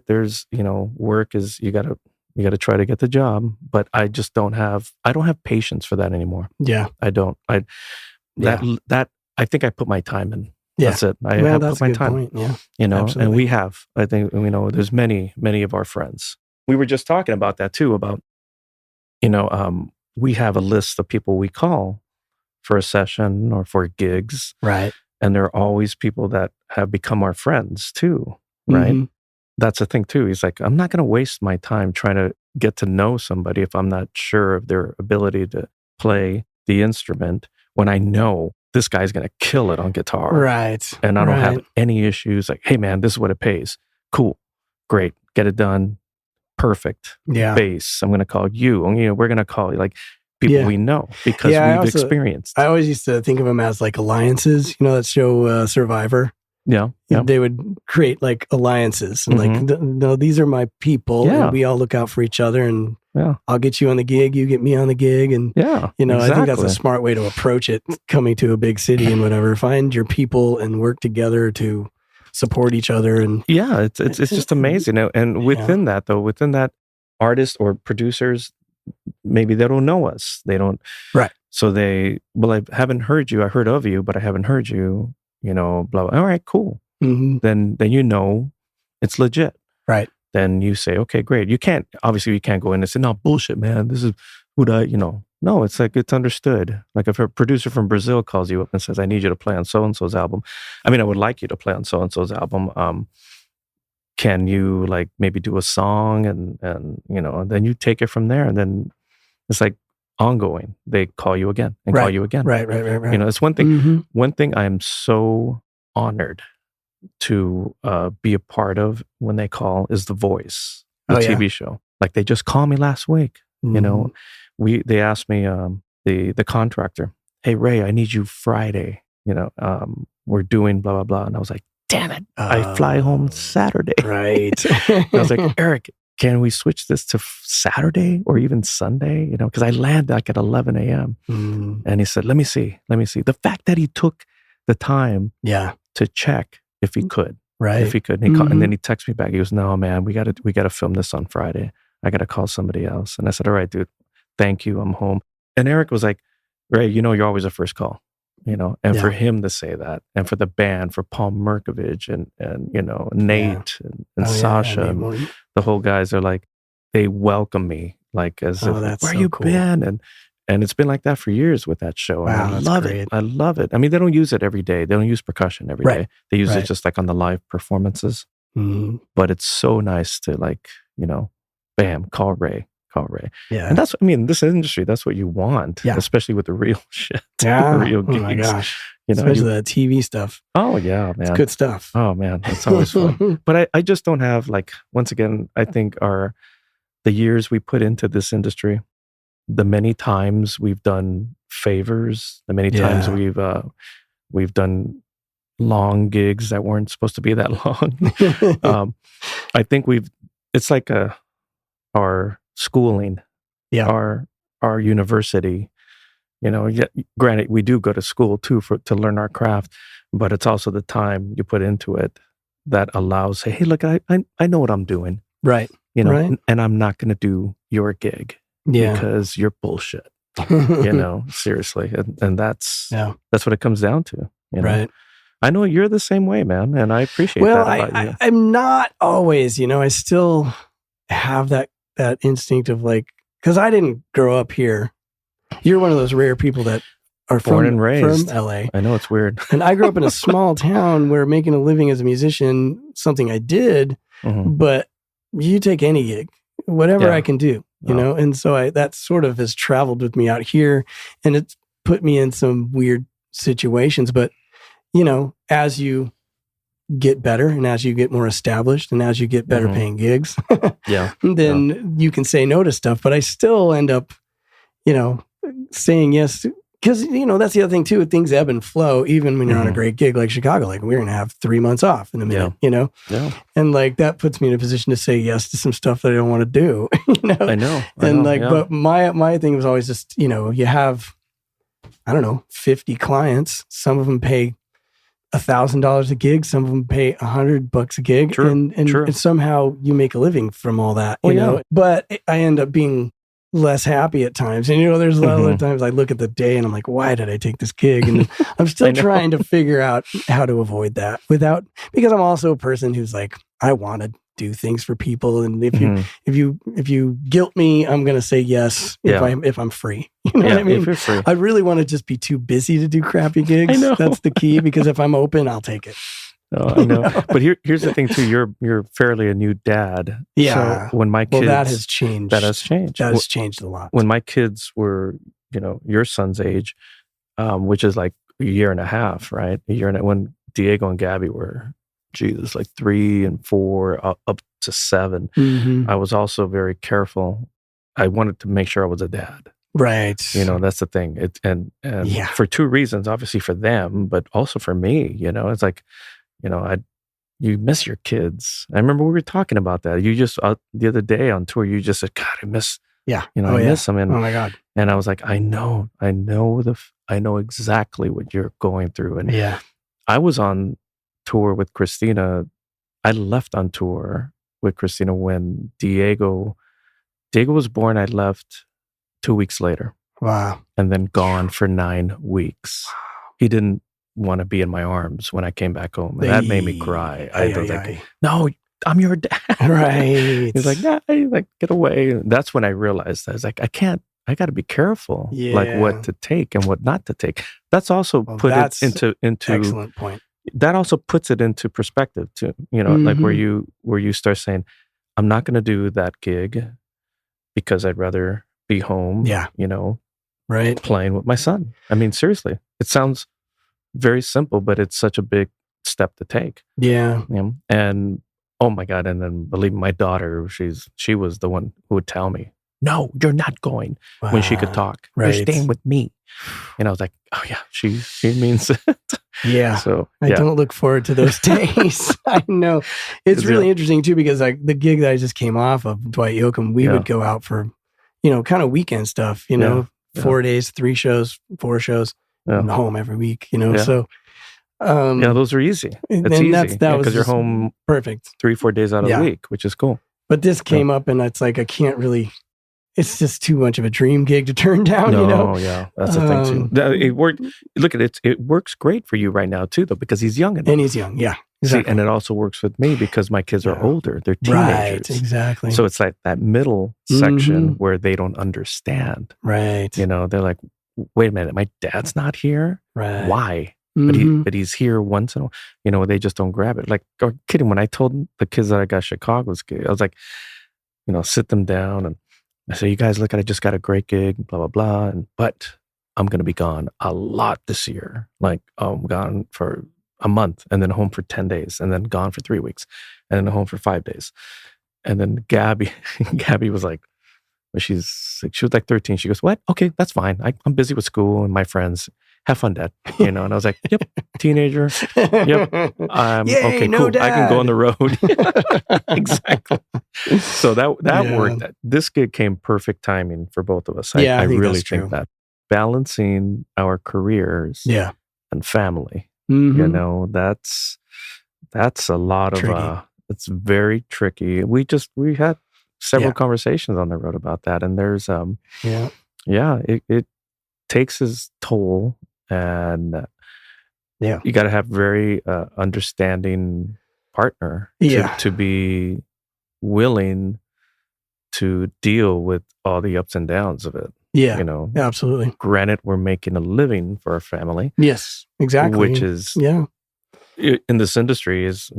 Speaker 2: There's, work is, you got to try to get the job, but I don't have patience for that anymore.
Speaker 1: Yeah.
Speaker 2: I don't. I think I put my time in.
Speaker 1: Yeah.
Speaker 2: That's it. I have put my time.
Speaker 1: Point. Yeah.
Speaker 2: Absolutely. And we have, I think, there's many of our friends. We were just talking about that too, about, we have a list of people we call for a session or for gigs.
Speaker 1: Right.
Speaker 2: And there are always people that have become our friends too. Right. That's the thing too. He's like, I'm not going to waste my time trying to get to know somebody if I'm not sure of their ability to play the instrument when I know this guy's going to kill it on guitar.
Speaker 1: Right.
Speaker 2: And I don't have any issues. Like, hey, man, this is what it pays. Cool. Great. Get it done. Perfect.
Speaker 1: Yeah.
Speaker 2: Bass. I'm going to call you. We're going to call you like people we know because we've experienced.
Speaker 1: I always used to think of them as like alliances. That show Survivor.
Speaker 2: Yeah.
Speaker 1: They would create like alliances and like, no, these are my people and we all look out for each other and I'll get you on the gig, you get me on the gig. And,
Speaker 2: exactly.
Speaker 1: I think that's a smart way to approach it coming to a big city and whatever. Find your people and work together to support each other. And
Speaker 2: it's just amazing. And within that though, within that artists or producers, maybe they don't know us. They don't.
Speaker 1: Right.
Speaker 2: So I haven't heard you. I heard of you, but I haven't heard you. Blah, blah. All right, cool.
Speaker 1: Mm-hmm.
Speaker 2: Then it's legit.
Speaker 1: Right.
Speaker 2: Then you say, okay, great. You can't go in and say, no, bullshit, man. This is what no, it's like, it's understood. Like if a producer from Brazil calls you up and says, I need you to play on so-and-so's album. I mean, I would like you to play on so-and-so's album. Can you like maybe do a song and then you take it from there. And then it's like ongoing. They call you again and call you again.
Speaker 1: Right.
Speaker 2: It's one thing. Mm-hmm. One thing I am so honored to be a part of when they call is The Voice, the TV show. Like they just called me last week. Mm-hmm. They asked me the contractor, hey Ray, I need you Friday. We're doing blah blah blah, and I was like, damn it, I fly home Saturday.
Speaker 1: Right.
Speaker 2: I was like, Eric, can we switch this to Saturday or even Sunday? Because I land like at 11 a.m.
Speaker 1: Mm.
Speaker 2: And he said, let me see. The fact that he took the time to check if he could.
Speaker 1: Right.
Speaker 2: If he could. And, and then he texted me back. He goes, no, man, we got to film this on Friday. I got to call somebody else. And I said, all right, dude, thank you. I'm home. And Eric was like, Ray, you're always a first call. And for him to say that, and for the band, for Paul Merkovich and Nate and Sasha, and the whole guys are like, they welcome me like as if, where so you cool. been? And it's been like that for years with that show.
Speaker 1: Wow,
Speaker 2: and I love it. I love it. I mean, they don't use it every day. They don't use percussion every day. They use it just like on the live performances.
Speaker 1: Mm-hmm.
Speaker 2: But it's so nice to like, bam, call Ray.
Speaker 1: Yeah.
Speaker 2: And this industry, that's what you want, especially with the real shit.
Speaker 1: Yeah.
Speaker 2: The real gigs.
Speaker 1: Oh my gosh. Especially the TV stuff.
Speaker 2: Oh yeah, man.
Speaker 1: It's good stuff.
Speaker 2: Oh man, it's always fun. But I just don't have like, once again, I think the years we put into this industry, the many times we've done favors, the many times we've done long gigs that weren't supposed to be that long. I think it's like our schooling, our university, granted we do go to school too to learn our craft, but it's also the time you put into it that allows, hey, look, I know what I'm doing.
Speaker 1: Right.
Speaker 2: And I'm not going to do your gig because you're bullshit, seriously. And that's what it comes down to.
Speaker 1: Right.
Speaker 2: I know you're the same way, man. And I appreciate that about you.
Speaker 1: I'm not always, I still have that instinct of like, because I didn't grow up here. You're one of those rare people that are
Speaker 2: born and raised
Speaker 1: from LA.
Speaker 2: I know, it's weird.
Speaker 1: And I grew up in a small town where making a living as a musician, something I did, but you take any gig, whatever I can do, and so that sort of has traveled with me out here, and it's put me in some weird situations. But, as you get better and as you get more established and as you get better paying gigs, then you can say no to stuff. But I still end up, saying yes, because, that's the other thing too. Things ebb and flow, even when you're on a great gig like Chicago. Like we're going to have 3 months off in a minute, and like that puts me in a position to say yes to some stuff that I don't want to do,
Speaker 2: I know.
Speaker 1: But my thing was always just, you have, I don't know, 50 clients. Some of them pay $1,000 a gig. Some of them pay $100 a gig.
Speaker 2: True,
Speaker 1: and somehow you make a living from all that, you know, but I end up being less happy at times. And, there's a lot of times I look at the day and I'm like, why did I take this gig? And I'm still trying to figure out how to avoid that because I'm also a person who's like, I want to do things for people. And if you guilt me, I'm going to say yes if I'm free. You know what I mean?
Speaker 2: If you're free.
Speaker 1: I really want to just be too busy to do crappy gigs.
Speaker 2: I know.
Speaker 1: That's the key, because if I'm open, I'll take it.
Speaker 2: I know. But here's the thing too. You're fairly a new dad.
Speaker 1: Yeah.
Speaker 2: So when my kids,
Speaker 1: that has changed.
Speaker 2: That has
Speaker 1: changed a lot.
Speaker 2: When my kids were, your son's age, which is like a year and a half, right? When Diego and Gabby were, Jesus, like 3 and 4, up to 7.
Speaker 1: Mm-hmm.
Speaker 2: I was also very careful. I wanted to make sure I was a dad.
Speaker 1: Right.
Speaker 2: That's the thing. And for 2 reasons, obviously for them, but also for me, it's like, you miss your kids. I remember we were talking about that. You just, the other day on tour, you just said, God, I miss, I miss them. And,
Speaker 1: oh my God.
Speaker 2: And I was like, I know exactly what you're going through. And I was on tour with Christina. I left on tour with Christina when Diego was born. I left 2 weeks later.
Speaker 1: Wow.
Speaker 2: And then gone for 9 weeks. He didn't want to be in my arms when I came back home. And that made me cry. I was like, no, I'm your dad.
Speaker 1: Right.
Speaker 2: He's like, nah, get away. And that's when I realized, I was like, I got to be careful, like what to take and what not to take. That's also it into
Speaker 1: excellent point.
Speaker 2: That also puts it into perspective too. Like where you start saying, I'm not going to do that gig because I'd rather be home.
Speaker 1: Yeah. Right.
Speaker 2: Playing with my son. I mean, seriously, it sounds very simple, but it's such a big step to take.
Speaker 1: Yeah.
Speaker 2: And oh my God. And then believe me, my daughter, she was the one who would tell me, no, you're not going, when she could talk.
Speaker 1: Right.
Speaker 2: You're staying with me. And I was like, oh yeah, she means it.
Speaker 1: Yeah.
Speaker 2: So
Speaker 1: I don't look forward to those days. I know. It's really interesting too, because like the gig that I just came off of, Dwight Yoakam, we would go out for, kind of weekend stuff, 4 days, 3 shows, 4 shows, and home every week, so.
Speaker 2: Those are easy. It's easy. Because you're home
Speaker 1: perfect
Speaker 2: 3-4 days out of the week, which is cool.
Speaker 1: But this came up and it's like, I can't really, it's just too much of a dream gig to turn down,
Speaker 2: yeah. That's the thing too. It worked. Look at it. It works great for you right now too, though, because he's young enough.
Speaker 1: And he's young, yeah. Exactly.
Speaker 2: See, and it also works with me because my kids are older. They're teenagers.
Speaker 1: Right, exactly.
Speaker 2: So it's like that middle section where they don't understand.
Speaker 1: Right.
Speaker 2: They're like, wait a minute, my dad's not here?
Speaker 1: Right.
Speaker 2: Why? But he's here once in a while. They just don't grab it. Like, kidding, when I told the kids that I got Chicago's gig, I was like, sit them down and I say, you guys, look, I just got a great gig, blah, blah, blah. But I'm going to be gone a lot this year. Like, I'm gone for a month and then home for 10 days and then gone for 3 weeks and then home for 5 days. And then Gabby was like, she was like 13. She goes, what? Okay, that's fine. I'm busy with school and my friends. Have fun, Dad. And I was like, yep, teenager. Yep.
Speaker 1: Yay,
Speaker 2: okay,
Speaker 1: no
Speaker 2: cool.
Speaker 1: dad.
Speaker 2: I can go on the road. Exactly. So that worked. This gig came perfect timing for both of us. I really think that. Balancing our careers and family. That's a lot of it's very tricky. We had several conversations on the road about that. And there's it takes its toll. And you got to have very understanding partner to be willing to deal with all the ups and downs of it.
Speaker 1: Yeah, absolutely.
Speaker 2: Granted, we're making a living for our family.
Speaker 1: Yes, exactly.
Speaker 2: Which is in this industry is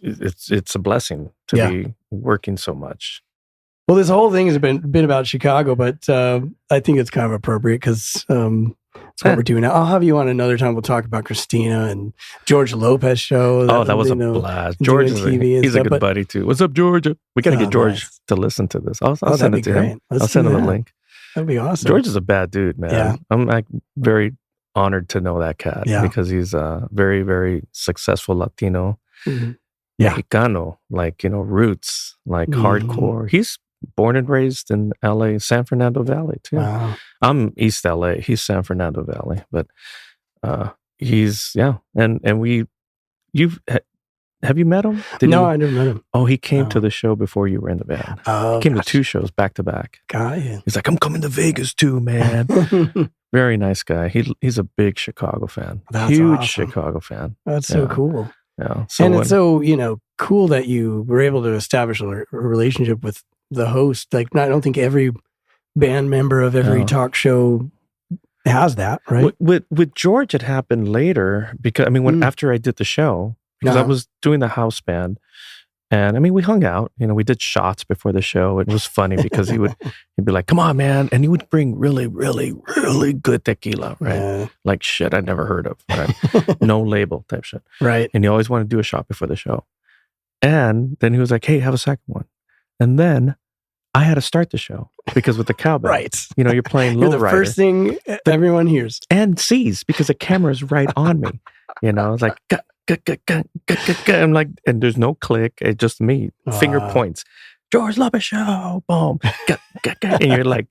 Speaker 2: it's a blessing to be working so much.
Speaker 1: Well, this whole thing has been about Chicago, but I think it's kind of appropriate because it's what we're doing now. I'll have you on another time. We'll talk about Christina and George Lopez show.
Speaker 2: That was a blast. George he's a good buddy too. What's up, George? We got to get George to listen to this. I'll send it to him. I'll send him the link.
Speaker 1: That'd be awesome.
Speaker 2: George is a bad dude, man.
Speaker 1: Yeah.
Speaker 2: I'm like very honored to know that cat because he's a very, very successful Latino.
Speaker 1: Mm-hmm.
Speaker 2: Mexicano, like, roots, like hardcore. He's born and raised in LA, San Fernando Valley too.
Speaker 1: Wow.
Speaker 2: I'm East LA. He's San Fernando Valley, but he's and have you met him?
Speaker 1: No, I never met him.
Speaker 2: Oh, he came to the show before you were in the band.
Speaker 1: Oh,
Speaker 2: he came to 2 shows back to back.
Speaker 1: Got you.
Speaker 2: He's like, I'm coming to Vegas too, man. Very nice guy. He's a big Chicago fan.
Speaker 1: That's
Speaker 2: huge
Speaker 1: awesome.
Speaker 2: Chicago fan.
Speaker 1: That's so cool.
Speaker 2: Yeah.
Speaker 1: And it's so, cool that you were able to establish a relationship with the host. Like, I don't think every band member of every talk show has that, right?
Speaker 2: With George, it happened later because, I mean, after I did the show, because I was doing the house band. And I mean, we hung out, we did shots before the show. It was funny because he'd be like, come on, man. And he would bring really, really, really good tequila, right? Yeah. Like shit I'd never heard of, right? No label type shit.
Speaker 1: Right.
Speaker 2: And he always wanted to do a shot before the show. And then he was like, hey, have a second one. And then I had to start the show because with the cowbell,
Speaker 1: right?
Speaker 2: You're playing low rider.
Speaker 1: The first thing everyone hears.
Speaker 2: And sees because the camera's right on me. It's like, I'm like, and there's no click. It's just me. Finger points. George Lopez show. Boom. And you're like,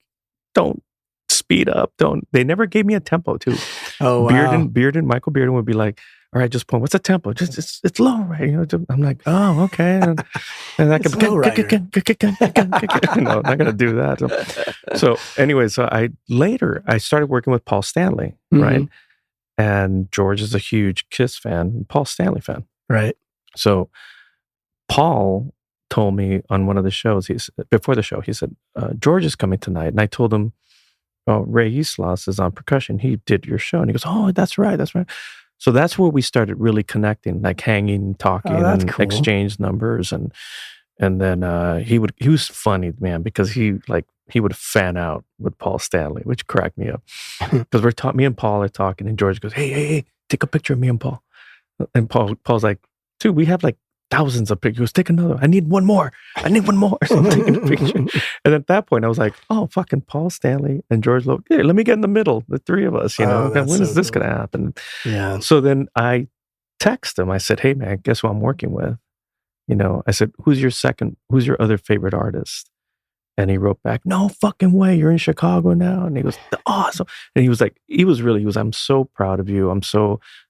Speaker 2: don't speed up. Don't. They never gave me a tempo too.
Speaker 1: Oh, wow.
Speaker 2: Michael Bearden would be like, all right, just point. What's the tempo? Just it's low, right? I'm like, oh, okay. And I can no, I'm not gonna do that. So anyway, I started working with Paul Stanley, right? And George is a huge Kiss fan, Paul Stanley fan.
Speaker 1: Right.
Speaker 2: So Paul told me on one of the shows, before the show, he said, George is coming tonight. And I told him, Ray Yslas is on percussion. He did your show. And he goes, oh, that's right. So that's where we started really connecting, like hanging, talking, and cool. Exchange numbers. And then he was funny, man, because he would fan out with Paul Stanley, which cracked me up. Because me and Paul are talking, and George goes, hey, take a picture of me and Paul. And Paul's like, dude, we have like thousands of pictures. Take another. I need one more. So I'm taking a picture. And at that point, I was like, oh, fucking Paul Stanley and George Lopez. Hey, let me get in the middle, the three of us, when is this going to happen?
Speaker 1: Yeah.
Speaker 2: So then I text him. I said, hey, man, guess who I'm working with? I said, who's your other favorite artist? And he wrote back, no fucking way, you're in Chicago now. And he goes, awesome. And he was, I'm so proud of you.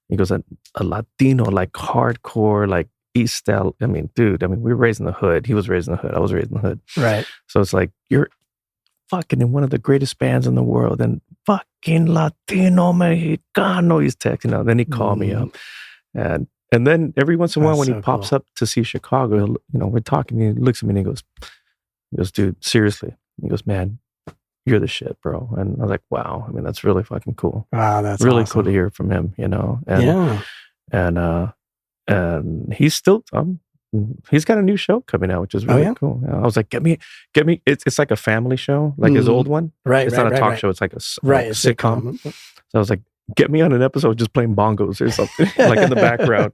Speaker 2: He goes, a Latino, like hardcore, like East L. I mean, dude, we were raised in the hood. He was raised in the hood. I was raised in the hood.
Speaker 1: Right.
Speaker 2: So it's like, you're fucking in one of the greatest bands in the world and fucking Latino Mexicano, he's texting. Then he called me up. And then every once in a while when he pops up to see Chicago, we're talking, he looks at me and he goes, dude, seriously. He goes, man, you're the shit, bro. And I was like, wow. That's really fucking cool.
Speaker 1: Wow, that's
Speaker 2: really
Speaker 1: awesome.
Speaker 2: cool to hear from him, And he's still, he's got a new show coming out, which is really cool. I was like, get me. It's like a family show, like his old one.
Speaker 1: Right.
Speaker 2: It's not a talk show. It's like a sitcom. So I was like, get me on an episode just playing bongos or something, like in the background.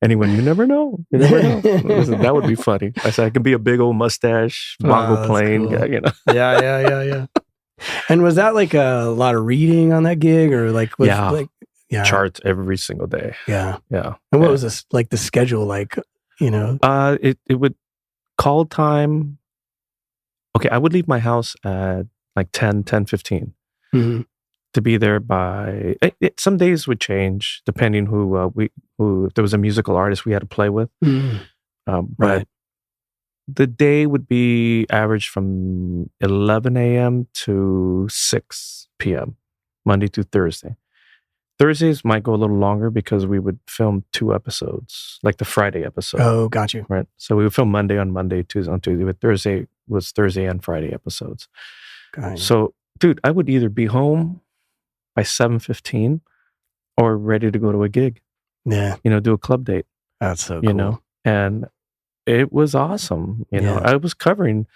Speaker 2: Anyone, you never know. Listen, that would be funny. I said, I can be a big old mustache, bongo playing
Speaker 1: cool.
Speaker 2: guy,
Speaker 1: Yeah. And was that like a lot of reading on that gig, or like
Speaker 2: charts every single day?
Speaker 1: Yeah.
Speaker 2: And
Speaker 1: what was this like the schedule like?
Speaker 2: It would call time. Okay, I would leave my house at like 10:15.
Speaker 1: Mm-hmm.
Speaker 2: To be there by some days would change depending who if there was a musical artist we had to play with. But the day would be average from 11 a.m. to 6 p.m. Monday through Thursday. Thursdays might go a little longer because we would film 2 episodes, like the Friday episode.
Speaker 1: Oh, got you.
Speaker 2: Right. So we would film Monday on Monday, Tuesday on Tuesday, but Thursday was Thursday and Friday episodes.
Speaker 1: Got you.
Speaker 2: So, dude, I would either be home by 7:15 or ready to go to a gig.
Speaker 1: Yeah.
Speaker 2: Do a club date.
Speaker 1: That's so cool.
Speaker 2: And it was awesome. I was covering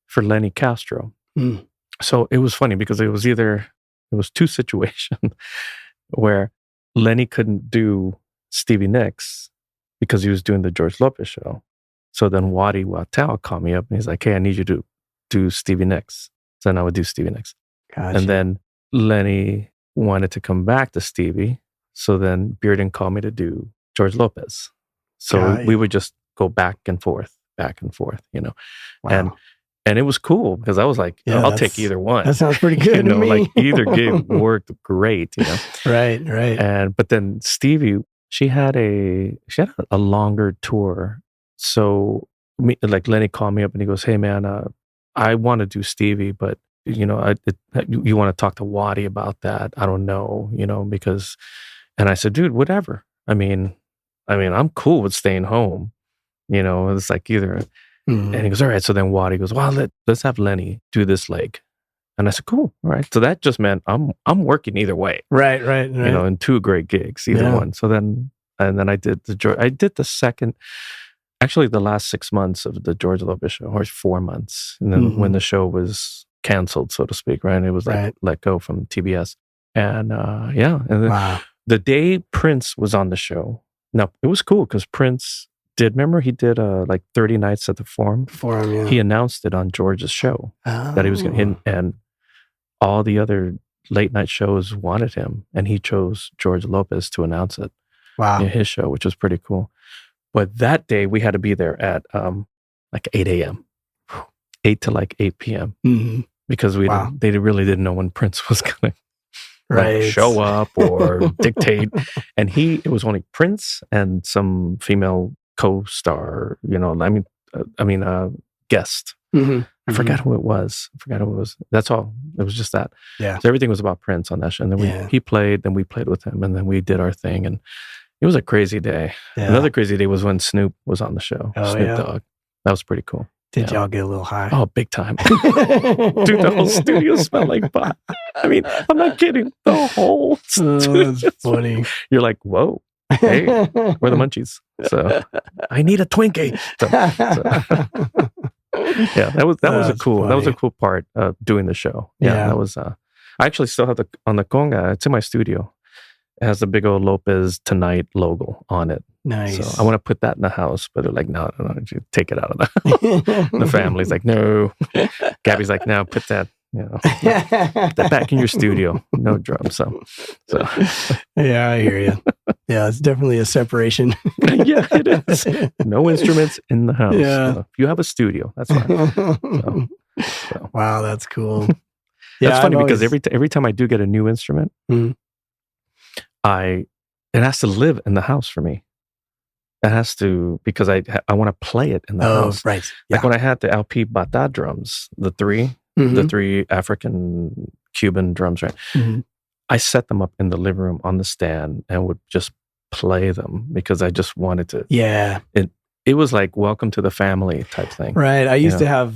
Speaker 2: for Lenny Castro. So it was funny because it was 2 situations where Lenny couldn't do Stevie Nicks because he was doing the George Lopez show. So then Waddy Wachtel called me up and he's like, hey, I need you to do Stevie Nicks. So then I would do Stevie Nicks.
Speaker 1: Gotcha.
Speaker 2: And then Lenny wanted to come back to Stevie. So then Bearden called me to do George Lopez. So we would just go back and forth,
Speaker 1: Wow.
Speaker 2: And it was cool because I was like, I'll take either one.
Speaker 1: That sounds pretty good to me.
Speaker 2: Like either gig worked great,
Speaker 1: Right.
Speaker 2: But then Stevie, she had a longer tour. So Lenny called me up and he goes, hey man, I want to do Stevie, but you want to talk to Waddy about that. I don't know, because, and I said, dude, whatever. I'm cool with staying home. It's like either, and he goes, all right. So then Waddy goes, well, let's have Lenny do this leg. And I said, cool. All right. So that just meant I'm working either way.
Speaker 1: Right.
Speaker 2: In 2 great gigs, either one. So then I did the second, actually the last 6 months of the George Lopez show, or 4 months. And then when the show was canceled, so to speak, right? It was like let go from TBS. And and then the day Prince was on the show, now it was cool because Prince remember he did like 30 nights at the Forum?
Speaker 1: Yeah.
Speaker 2: He announced it on George's show that he was going to, and all the other late night shows wanted him, and he chose George Lopez to announce it.
Speaker 1: Wow.
Speaker 2: In his show, which was pretty cool. But that day we had to be there at like 8 a.m., 8 to like 8 p.m. Because they really didn't know when Prince was going to show up or dictate. And it was only Prince and some female co-star, guest. I forgot who it was. That's all. It was just that.
Speaker 1: Yeah.
Speaker 2: So everything was about Prince on that show. And then he played, then we played with him, and then we did our thing. And it was a crazy day. Yeah. Another crazy day was when Snoop was on the show. Snoop Dogg. That was pretty cool.
Speaker 1: Did y'all get a little high?
Speaker 2: Oh, big time. Dude, the whole studio smelled like pot. I mean, I'm not kidding. The whole studio.
Speaker 1: That's funny.
Speaker 2: You're like, whoa. Hey, we're the munchies. So I need a Twinkie. Yeah, that was a cool part of doing the show. Yeah. That was I actually still have on the conga. It's in my studio. It has the big old Lopez Tonight logo on it.
Speaker 1: Nice.
Speaker 2: So I want to put that in the house, but they're like, no, you take it out of the family's like, no. Gabby's like, no, put that, put that back in your studio. No drums. So
Speaker 1: yeah, I hear you. Yeah, it's definitely a separation.
Speaker 2: Yeah, it is. No instruments in the house.
Speaker 1: Yeah.
Speaker 2: So if you have a studio, that's fine. So.
Speaker 1: Wow, that's cool.
Speaker 2: That's funny because every time I do get a new instrument, it has to live in the house for me. It has to, because I want to play it in the house.
Speaker 1: Right.
Speaker 2: Like when I had the LP Bata drums, the three African Cuban drums, right? I set them up in the living room on the stand and would just play them because I just wanted to.
Speaker 1: Yeah.
Speaker 2: It was like welcome to the family type thing.
Speaker 1: Right. I used to have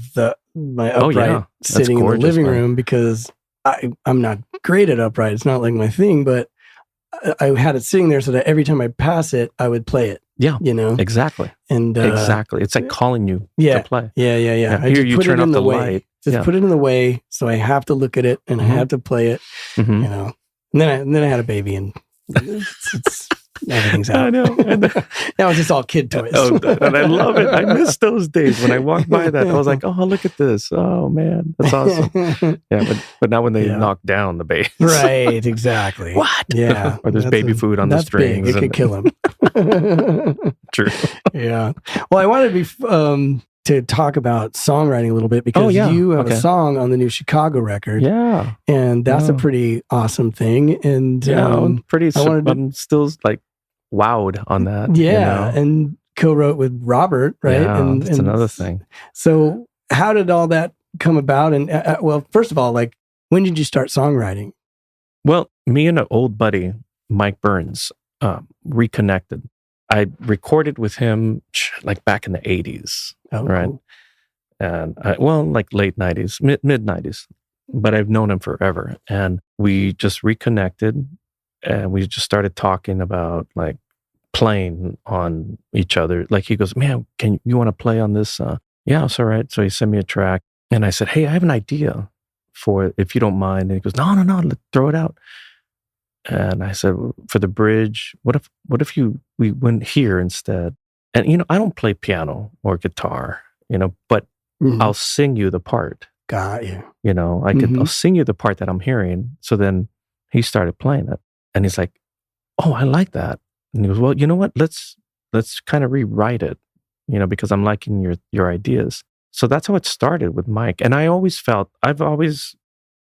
Speaker 1: my upright sitting in the living room because I'm not great at upright. It's not like my thing, but I had it sitting there so that every time I pass it, I would play it.
Speaker 2: Yeah. Exactly.
Speaker 1: And
Speaker 2: exactly. It's like calling you to play.
Speaker 1: Yeah.
Speaker 2: I Here you turn off the light.
Speaker 1: Just put it in the way, so I have to look at it and I have to play it. And then I had a baby, and it's everything's out.
Speaker 2: I know.
Speaker 1: Now it's just all kid toys.
Speaker 2: And I love it. I miss those days when I walked by that. I was like, oh, look at this. Oh man, that's awesome. Yeah, but now when they knock down the bass,
Speaker 1: right? Exactly.
Speaker 2: What?
Speaker 1: Yeah.
Speaker 2: Or there's baby food on the strings.
Speaker 1: Big. It could kill him.
Speaker 2: True.
Speaker 1: Yeah. Well, I wanted to talk about songwriting a little bit because you have a song on the new Chicago record.
Speaker 2: Yeah.
Speaker 1: And that's a pretty awesome thing. And
Speaker 2: I'm still like wowed on that.
Speaker 1: Yeah. And co-wrote with Robert, right?
Speaker 2: Yeah,
Speaker 1: and
Speaker 2: that's another thing.
Speaker 1: So how did all that come about? And well, first of all, like, when did you start songwriting?
Speaker 2: Well, me and an old buddy, Mike Burns, reconnected. I recorded with him like back in the 80s, right?
Speaker 1: Cool.
Speaker 2: And like late 90s, mid 90s, but I've known him forever. And we just reconnected and we just started talking about like playing on each other. Like he goes, man, you want to play on this? Yeah, it's all right. So he sent me a track and I said, hey, I have an idea for it, if you don't mind. And he goes, no, let's throw it out. And I said, for the bridge, what if we went here instead? And, I don't play piano or guitar, but I'll sing you the part.
Speaker 1: Got you.
Speaker 2: I'll sing you the part that I'm hearing. So then he started playing it and he's like, oh, I like that. And he goes, well, you know what? Let's kind of rewrite it, because I'm liking your ideas. So that's how it started with Mike. And I've always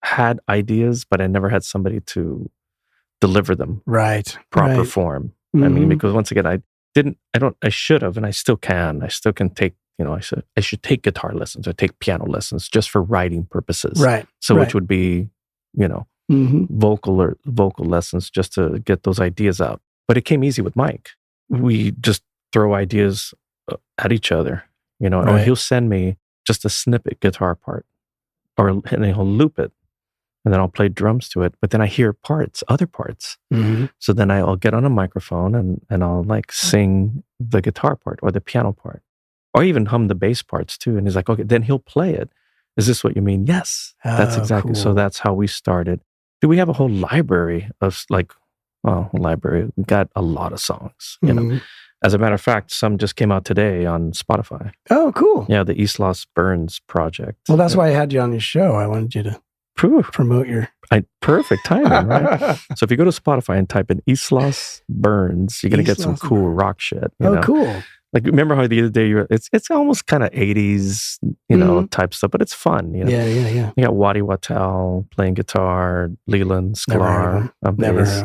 Speaker 2: had ideas, but I never had somebody to deliver them proper form. I mean, because once again, I should have, and I still can take, I should take guitar lessons or take piano lessons just for writing purposes.
Speaker 1: Right.
Speaker 2: Which would be, vocal lessons just to get those ideas out. But it came easy with Mike. We just throw ideas at each other, or he'll send me just a snippet guitar part and he'll loop it. and then I'll play drums to it. But then I hear other parts. Mm-hmm. So then I'll get on a microphone and I'll like sing the guitar part or the piano part, or even hum the bass parts too. And he's like, okay, then he'll play it. Is this what you mean? Yes, that's exactly. Cool. So that's how we started. We have a whole library of library. We got a lot of songs, you know. As a matter of fact, some just came out today on Spotify.
Speaker 1: Oh, cool.
Speaker 2: Yeah, the Yslas Burns project.
Speaker 1: Well, that's why I had you on your show. I wanted you to promote your...
Speaker 2: Perfect timing, right? So if you go to Spotify and type in Yslas Burns, you're going to get some cool rock shit. You know?
Speaker 1: Cool.
Speaker 2: Like, remember how the other day it's almost kind of 80s, you know, type stuff, but it's fun, you know?
Speaker 1: Yeah.
Speaker 2: You got Waddy Wattel playing guitar, Leland Sklar on bass.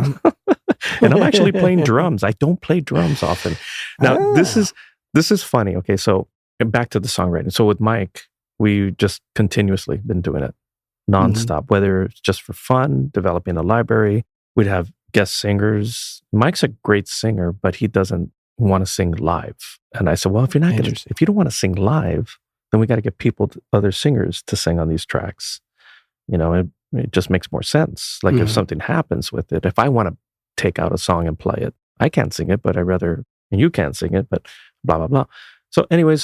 Speaker 2: And I'm actually playing drums. I don't play drums often. Now, this is funny. Okay, so back to the songwriting. So with Mike, we just continuously been doing it nonstop, whether it's just for fun, developing a library. We'd have guest singers. Mike's a great singer, but he doesn't want to sing live. And I said, well, if you don't want to sing live, then we got to get other singers to sing on these tracks. You know, it just makes more sense. Like if something happens with it, if I want to take out a song and play it, I can't sing it, but and you can't sing it, but blah, blah, blah. So anyway,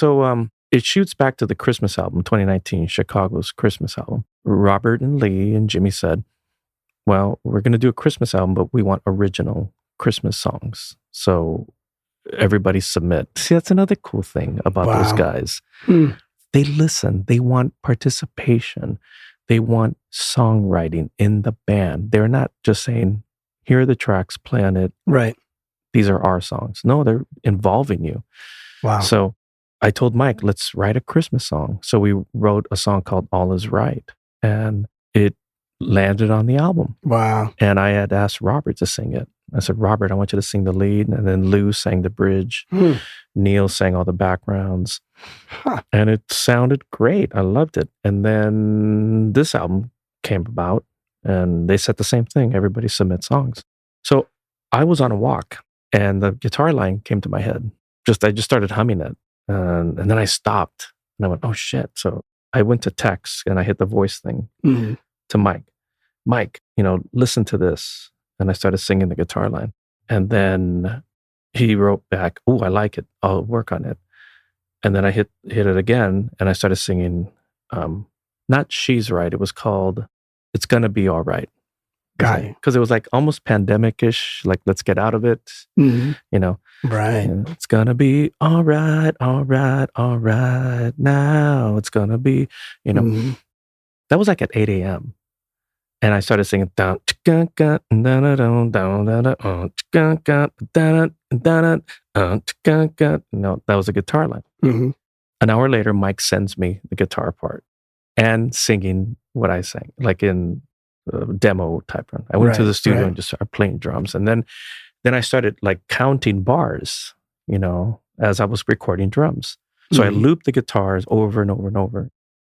Speaker 2: it shoots back to the Christmas album, 2019, Chicago's Christmas album. Robert and Lee and Jimmy said, well, we're going to do a Christmas album, but we want original Christmas songs. So everybody submit. See, that's another cool thing about those guys. They listen. They want participation. They want songwriting in the band. They're not just saying, here are the tracks, play on it.
Speaker 1: Right.
Speaker 2: These are our songs. No, they're involving you.
Speaker 1: Wow.
Speaker 2: So I told Mike, let's write a Christmas song. So we wrote a song called All Is Right. And it landed on the album.
Speaker 1: Wow.
Speaker 2: And I had asked Robert to sing it. I said, Robert, I want you to sing the lead. And then Lou sang the bridge. Neil sang all the backgrounds. And it sounded great. I loved it. And then this album came about. And they said the same thing. Everybody submit songs. So I was on a walk and the guitar line came to my head. I just started humming it. And then I stopped and I went, oh shit. So I went to text and I hit the voice thing to Mike. Mike, listen to this. And I started singing the guitar line. And then he wrote back, oh, I like it. I'll work on it. And then I hit it again and I started singing, not She's Right. It was called It's Gonna Be All Right. Because it was like almost pandemic-ish, like let's get out of it,
Speaker 1: Right.
Speaker 2: It's gonna be all right, all right, all right now. It's gonna be, That was like at 8 a.m. And I started singing down, that was a guitar line. An hour later, Mike sends me the guitar part and singing what I sang, like in demo type run. I went to the studio and just started playing drums. And then I started like counting bars, as I was recording drums. So I looped the guitars over and over and over.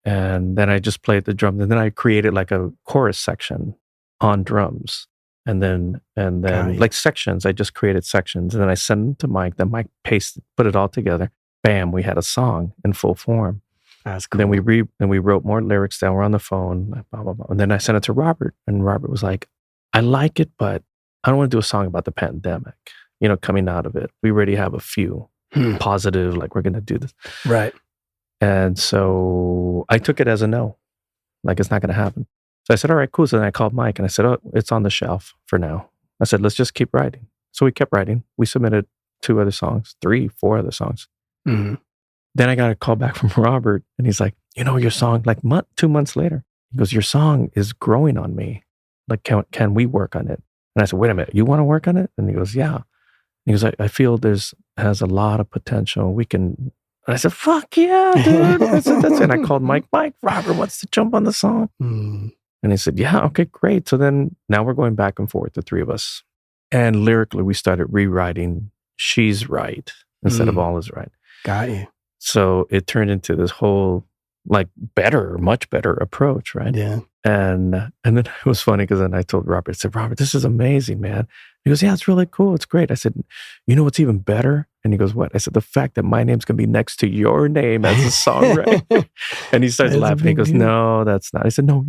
Speaker 2: And then I just played the drums. And then I created like a chorus section on drums. And then like sections, I just created sections. And then I sent them to Mike. Then Mike put it all together. Bam, we had a song in full form.
Speaker 1: That's cool.
Speaker 2: Then we wrote more lyrics down. We're on the phone, blah, blah, blah. And then I sent it to Robert. And Robert was like, I like it, but I don't want to do a song about the pandemic, coming out of it. We already have a few positive, like we're going to do this.
Speaker 1: Right.
Speaker 2: And so I took it as a no, like it's not going to happen. So I said, all right, cool. So then I called Mike and I said, oh, it's on the shelf for now. I said, let's just keep writing. So we kept writing. We submitted 2 other songs, 3, 4 other songs. Then I got a call back from Robert and he's like, your song, like 2 months later, he goes, your song is growing on me. Like, can we work on it? And I said, wait a minute, you want to work on it? And he goes, yeah. And he goes, I feel has a lot of potential. We can. And I said, fuck yeah, dude. That's it. And I called Mike, Robert wants to jump on the song. And he said, yeah, okay, great. So then now we're going back and forth, the 3 of us. And lyrically, we started rewriting She's Right instead of All Is Right.
Speaker 1: Got you.
Speaker 2: So it turned into this whole, like, much better approach, right?
Speaker 1: Yeah.
Speaker 2: And then it was funny because then I told Robert, I said, Robert, this is amazing, man. He goes, yeah, it's really cool. It's great. I said, you know what's even better? And he goes, what? I said, the fact that my name's going to be next to your name as a songwriter. And he starts laughing. He goes, no, that's not. I said, no,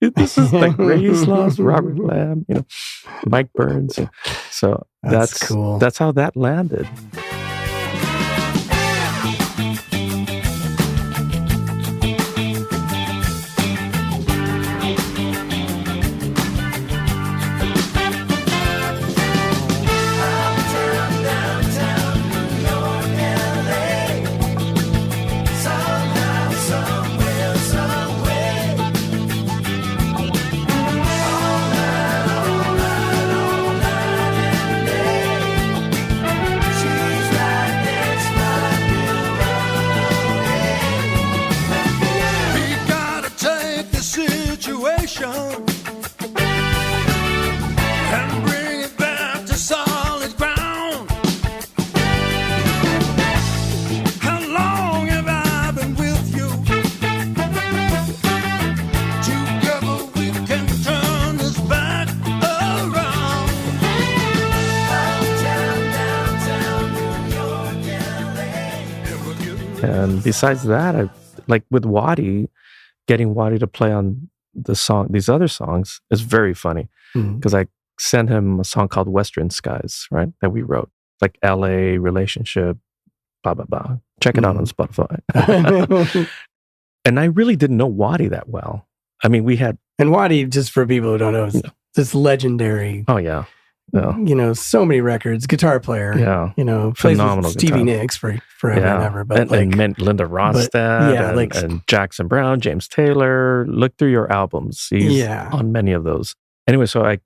Speaker 2: this is like Ray Yslas, Robert Lamb, Mike Burns. So that's cool. That's how that landed. And besides that, like with Waddy, getting Waddy to play on these other songs is very funny because I sent him a song called Western Skies, right? That we wrote, like LA relationship, blah, blah, blah. Check it out on Spotify. And I really didn't know Waddy that well. I mean, we had...
Speaker 1: And Waddy, just for people who don't know, is this legendary...
Speaker 2: Oh, yeah.
Speaker 1: So many records, guitar player, plays with Stevie Nicks forever and ever. But
Speaker 2: and Linda Ronstadt, and Jackson Brown, James Taylor. Look through your albums. He's on many of those. Anyway, so I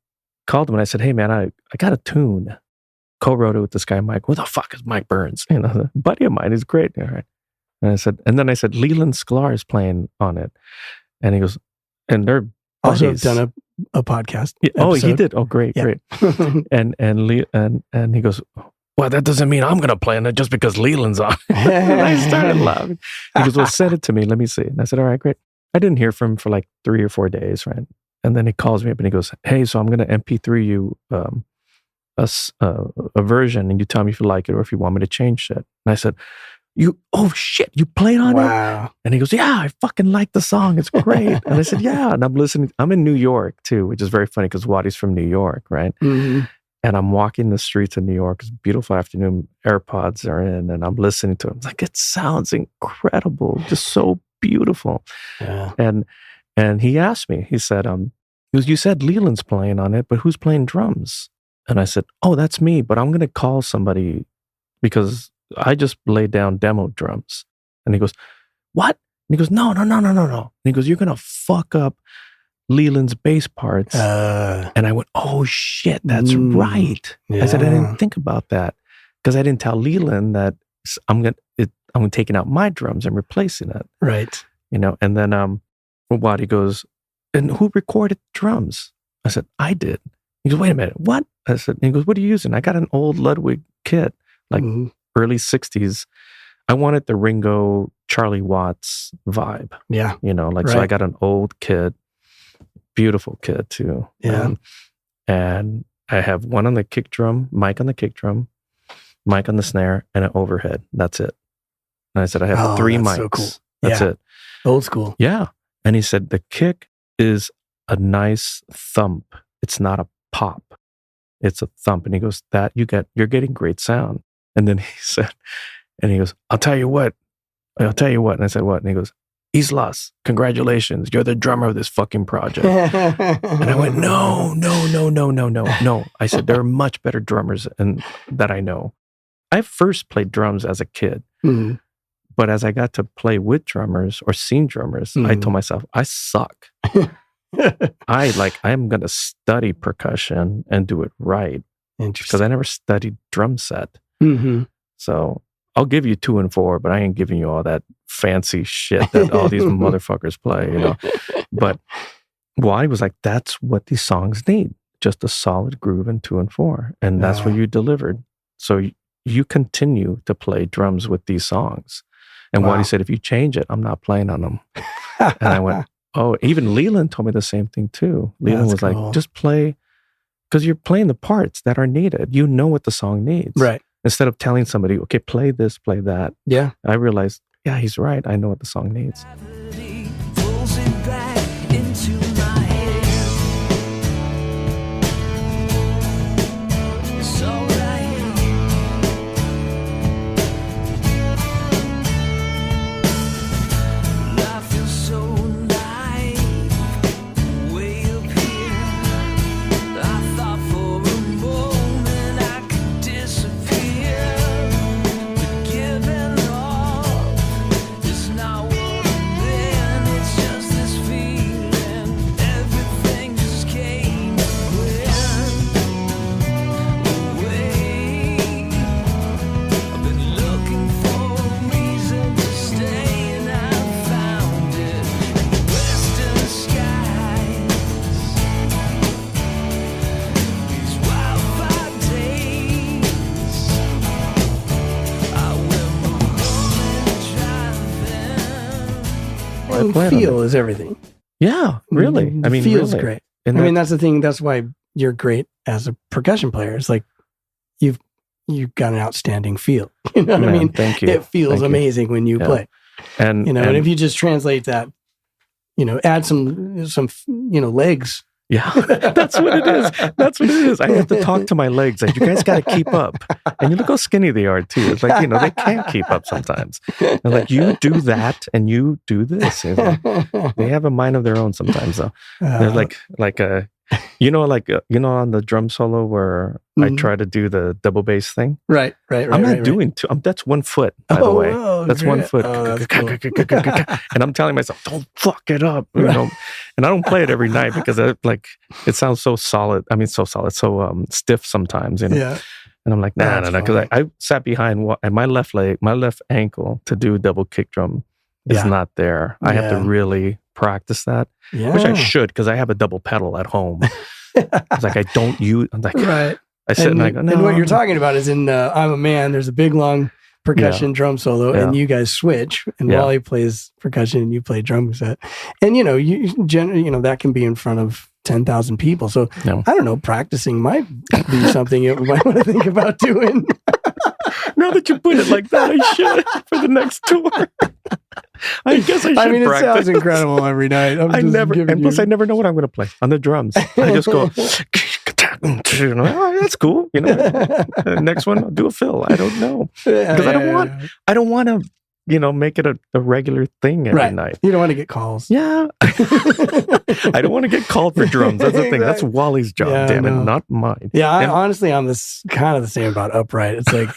Speaker 2: called him and I said, hey man, I got a tune. Co-wrote it with this guy, Mike. Who the fuck is Mike Burns? A buddy of mine. He's great. All right. And then I said, Leland Sklar is playing on it. And he goes, and they're
Speaker 1: also done a podcast.
Speaker 2: Oh, he did. Oh, great. And he goes, well, that doesn't mean I'm going to play on it just because Leland's on. And I started laughing. He goes, well, send it to me. Let me see. And I said, all right, great. I didn't hear from him for like 3 or 4 days, right? And then he calls me up and he goes, hey, so I'm going to MP3 you a version and you tell me if you like it or if you want me to change it. And I said, oh shit, you played on it? And he goes, yeah, I fucking like the song. It's great. And I said, yeah. And I'm listening. I'm in New York too, which is very funny because Waddy's from New York, right? Mm-hmm. And I'm walking the streets of New York. It's a beautiful afternoon. AirPods are in and I'm listening to it. I'm like, it sounds incredible. Just so beautiful. Yeah. And he asked me, he said, you said Leland's playing on it, but who's playing drums? And I said, oh, that's me, but I'm going to call somebody because I just laid down demo drums. And he goes, what? And he goes, no. And he goes, you're going to fuck up Leland's bass parts. And I went, oh shit, that's right. Yeah. I said, I didn't think about that because I didn't tell Leland that I'm taking out my drums and replacing it.
Speaker 1: Right.
Speaker 2: And then Waddy goes, and who recorded drums? I said, I did. He goes, wait a minute, what? I said, and he goes, what are you using? I got an old Ludwig kit, like early 60s. I wanted the Ringo, Charlie Watts vibe. Yeah. So I got an old kit, beautiful kit too. Yeah. And I have one on the kick drum, Mike on the kick drum, Mike on the snare, and an overhead. That's it. And I said, I have 3 mics. So cool. That's it. Old school. Yeah. And he said, the kick is a nice thump. It's not a pop. It's a thump. And he goes, you're getting great sound. And then he said, and he goes, I'll tell you what. And I said, what? And he goes, Yslas, congratulations. You're the drummer of this fucking project. And I went, no. I said, there are much better drummers that I know. I first played drums as a kid. Mm-hmm. But as I got to play with drummers or seen drummers, I told myself, I suck. I'm going to study percussion and do it right. Because I never studied drum set. Mm-hmm. So I'll give you 2 and 4, but I ain't giving you all that fancy shit that all these motherfuckers play, But Waddy was like, that's what these songs need. Just a solid groove in 2 and 4. And that's what you delivered. So you continue to play drums with these songs. And Waddy said, if you change it, I'm not playing on them. And I went, Oh, even Leland told me the same thing too. Leland was like, just play, because you're playing the parts that are needed. You know what the song needs.
Speaker 1: Right.
Speaker 2: Instead of telling somebody, okay, play this, play that.
Speaker 1: Yeah.
Speaker 2: I realized, yeah, he's right. I know what the song needs.
Speaker 1: Feel is everything.
Speaker 2: Yeah, really.
Speaker 1: I mean, feels really great. And I mean, that's the thing. That's why you're great as a percussion player. It's like you've got an outstanding feel. You know what I mean?
Speaker 2: Thank you.
Speaker 1: It feels amazing when you play.
Speaker 2: And
Speaker 1: and if you just translate that, add some legs.
Speaker 2: Yeah, that's what it is. That's what it is. I have to talk to my legs. Like, you guys got to keep up. And you look how skinny they are too. It's like, they can't keep up sometimes. They're like, you do that and you do this. Like, they have a mind of their own sometimes though. They're like on the drum solo where I try to do the double bass thing.
Speaker 1: Right.
Speaker 2: I'm not doing two. That's 1 foot, by the way. That's great. 1 foot.
Speaker 1: Cool.
Speaker 2: And I'm telling myself, don't fuck it up. And I don't play it every night because it sounds so solid. I mean, so solid, so stiff sometimes.
Speaker 1: Yeah.
Speaker 2: And I'm like, nah. Because I sat behind and my left ankle to do double kick drum is not there. I have to really practice that, which I should, because I have a double pedal at home. It's like, I don't use. I'm like,
Speaker 1: right.
Speaker 2: I sit and I go, no.
Speaker 1: And what you're talking about is in I'm a Man, there's a big long percussion drum solo, and you guys switch, and Wally plays percussion and you play drum set. And that can be in front of 10,000 people. So I don't know, practicing might be something you might want to think about doing.
Speaker 2: Now that you put it like that, I should for the next tour. I guess I should practice.
Speaker 1: It sounds incredible every night.
Speaker 2: I never know what I'm going to play on the drums. I just go, oh, that's cool. Next one, I'll do a fill. I don't know. Because I don't want to, make it a regular thing every night.
Speaker 1: You don't want to get calls.
Speaker 2: Yeah. I don't want to get called for drums. That's the thing. That's Wally's job, damn it, not mine.
Speaker 1: Yeah, honestly, I'm kind of the same about Upright. It's like,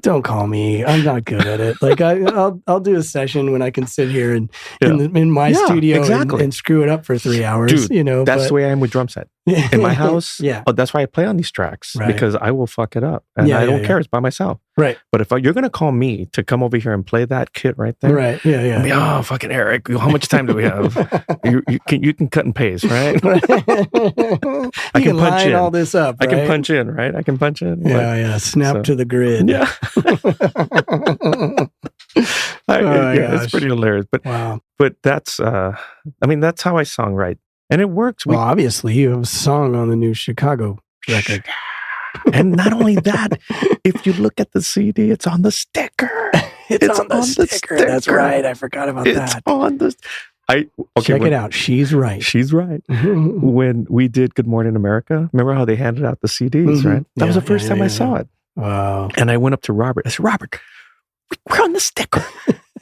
Speaker 1: don't call me. I'm not good at it. Like I'll do a session when I can sit here and in my studio and screw it up for 3 hours.
Speaker 2: Dude, that's the way I am with drum set. In my house, that's why I play on these tracks, because I will fuck it up. And I don't care. It's by myself.
Speaker 1: Right.
Speaker 2: But if you're going to call me to come over here and play that kit right there.
Speaker 1: Right. Yeah.
Speaker 2: Oh, fucking Eric. How much time do we have? you can cut and paste, right?
Speaker 1: I can punch in all this up.
Speaker 2: I can punch in, right? I can punch in.
Speaker 1: Yeah. Snap to the grid.
Speaker 2: Yeah. It's pretty hilarious. But
Speaker 1: wow.
Speaker 2: But that's that's how I songwrite. And it works.
Speaker 1: Well, obviously, you have a song on the new Chicago record.
Speaker 2: And not only that, if you look at the CD, it's on the sticker.
Speaker 1: It's on the sticker. That's right. I forgot about that.
Speaker 2: It's on the...
Speaker 1: Check it out. She's right.
Speaker 2: She's right. When we did Good Morning America, remember how they handed out the CDs, right? That was the first time I saw it.
Speaker 1: Wow.
Speaker 2: And I went up to Robert. I said, Robert, we're on the sticker.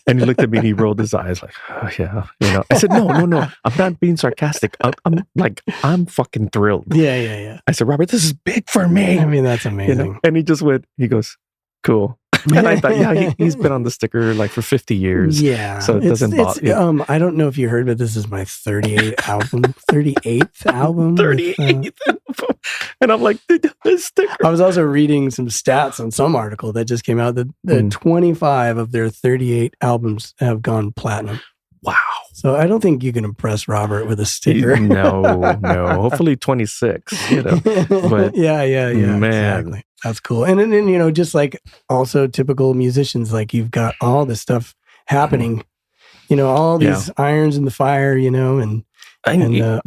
Speaker 2: And he looked at me and he rolled his eyes like, oh, yeah. I said, no. I'm not being sarcastic. I'm fucking thrilled.
Speaker 1: Yeah.
Speaker 2: I said, Robert, this is big for me.
Speaker 1: I mean, that's amazing.
Speaker 2: And he just went, he goes, cool. And I thought, he's been on the sticker for 50 years.
Speaker 1: Yeah.
Speaker 2: So it doesn't bother.
Speaker 1: I don't know if you heard, but this is my 38th album. 38th album.
Speaker 2: 38th album. And I'm like, this sticker.
Speaker 1: I was also reading some stats on some article that just came out that 25 of their 38 albums have gone platinum.
Speaker 2: Wow.
Speaker 1: So I don't think you can impress Robert with a sticker.
Speaker 2: No. Hopefully 26, But
Speaker 1: yeah.
Speaker 2: Man.
Speaker 1: Exactly. That's cool. And then, just like also typical musicians, like you've got all this stuff happening all these irons in the fire, and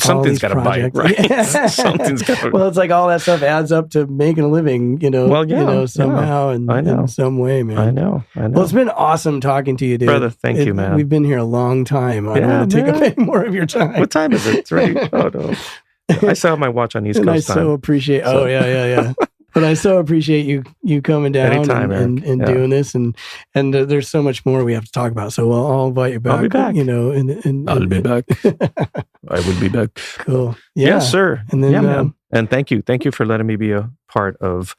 Speaker 2: something's got to bite, right? Something's got to.
Speaker 1: Well, it's like all that stuff adds up to making a living, somehow in some way, man.
Speaker 2: I know.
Speaker 1: Well, it's been awesome talking to you, dude.
Speaker 2: Brother, thank you, man.
Speaker 1: We've been here a long time. I don't want to take up any more of your time.
Speaker 2: What time is it? It's ready. Oh, no. I saw my watch on East Coast time.
Speaker 1: I so appreciate. Oh, yeah. But I so appreciate you coming down
Speaker 2: anytime,
Speaker 1: and doing this, and there's so much more we have to talk about. So I'll invite you back.
Speaker 2: I'll be back.
Speaker 1: I'll
Speaker 2: be back. I will be back.
Speaker 1: Cool. Yeah.
Speaker 2: Yes, sir.
Speaker 1: And then,
Speaker 2: man. And thank you for letting me be a part of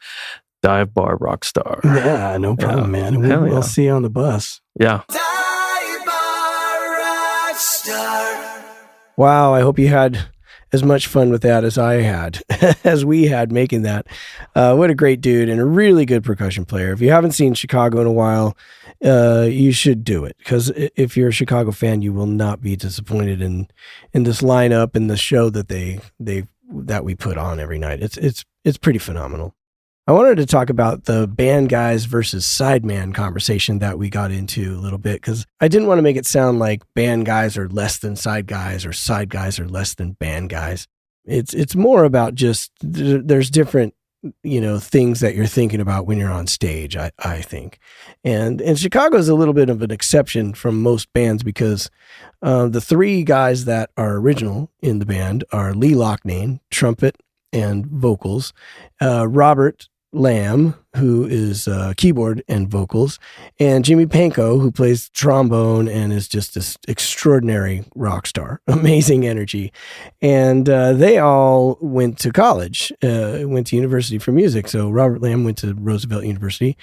Speaker 2: Dive Bar Rockstar.
Speaker 1: Yeah, no problem, man. We'll see you on the bus.
Speaker 2: Yeah.
Speaker 3: Dive Bar Rockstar.
Speaker 1: Wow, I hope you had as much fun with that as I had, as we had making that. What a great dude and a really good percussion player. If you haven't seen Chicago in a while, you should do it, because if you're a Chicago fan, you will not be disappointed in this lineup and the show that that we put on every night. It's pretty phenomenal. I wanted to talk about the band guys versus sideman conversation that we got into a little bit, because I didn't want to make it sound like band guys are less than side guys or side guys are less than band guys. It's more about just there's different things that you're thinking about when you're on stage, I think. And Chicago is a little bit of an exception from most bands, because the three guys that are original in the band are Lee Loughnane, trumpet and vocals, Robert Lamb, who is keyboard and vocals, and Jimmy Pankow, who plays trombone and is just this extraordinary rock star, amazing energy. And they all went to college, went to university for music. So Robert Lamb went to Roosevelt University.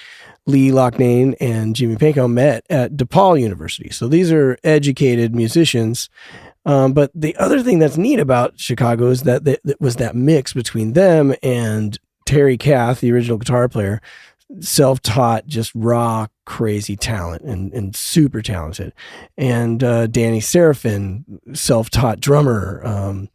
Speaker 1: Lee Loughnane and Jimmy Pankow met at DePaul University. So these are educated musicians. But the other thing that's neat about Chicago is that was that mix between them and Terry Kath, the original guitar player, self-taught, just raw, crazy talent and super talented. And Danny Serafin, self-taught drummer.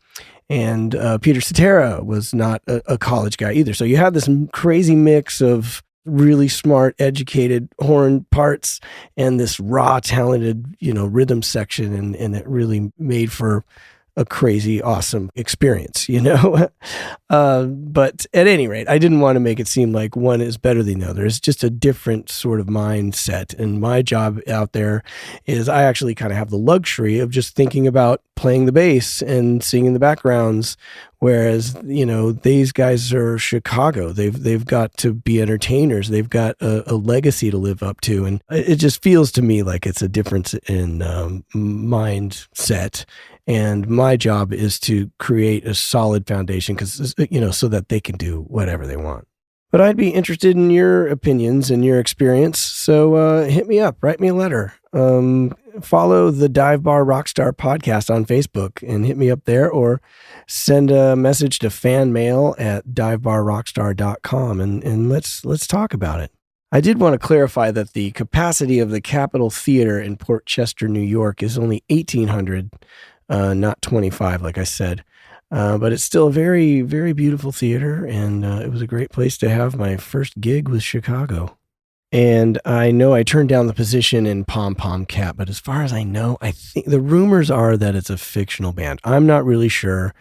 Speaker 1: And Peter Cetera was not a college guy either. So you have this crazy mix of really smart, educated horn parts and this raw, talented, rhythm section. And it really made for a crazy, awesome experience, but at any rate, I didn't want to make it seem like one is better than the other. It's just a different sort of mindset. And my job out there is I actually kind of have the luxury of just thinking about playing the bass and singing the backgrounds. Whereas, these guys are Chicago. They've got to be entertainers. They've got a legacy to live up to. And it just feels to me like it's a difference in mindset. And my job is to create a solid foundation, because, so that they can do whatever they want. But I'd be interested in your opinions and your experience. So hit me up, write me a letter. Follow the Dive Bar Rockstar podcast on Facebook and hit me up there, or send a message to fanmail@divebarrockstar.com and let's talk about it. I did want to clarify that the capacity of the Capitol Theater in Port Chester, New York is only 1,800, not 25, like I said. But it's still a very, very beautiful theater, and it was a great place to have my first gig with Chicago. And I know I turned down the position in Pom Pom Cat, but as far as I know, I think the rumors are that it's a fictional band. I'm not really sure.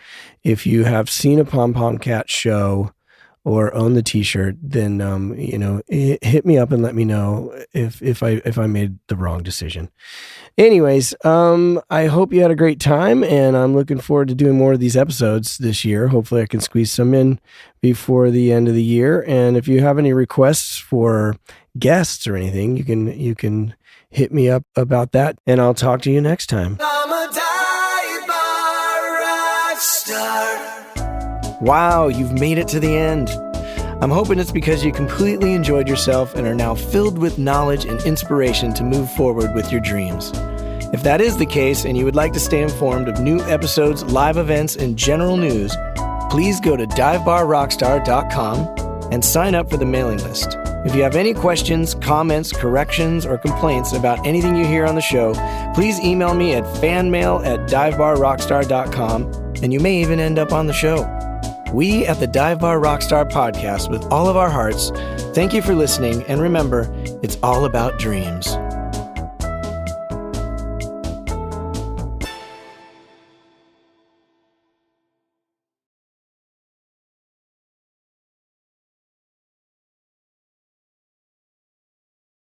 Speaker 1: If you have seen a Pom Pom Cat show or own the t-shirt, then, hit me up and let me know if I made the wrong decision. Anyways, I hope you had a great time, and I'm looking forward to doing more of these episodes this year. Hopefully I can squeeze some in before the end of the year. And if you have any requests for guests or anything, you can hit me up about that, and I'll talk to you next time.
Speaker 3: I'm a Dive Bar Rockstar.
Speaker 1: Wow, you've made it to the end. I'm hoping it's because you completely enjoyed yourself and are now filled with knowledge and inspiration to move forward with your dreams. If that is the case, and you would like to stay informed of new episodes, live events, and general news, please go to divebarrockstar.com and sign up for the mailing list. If you have any questions, comments, corrections, or complaints about anything you hear on the show, please email me at fanmail@divebarrockstar.com, and you may even end up on the show. We at the Dive Bar Rockstar podcast, with all of our hearts, thank you for listening, and remember, it's all about dreams.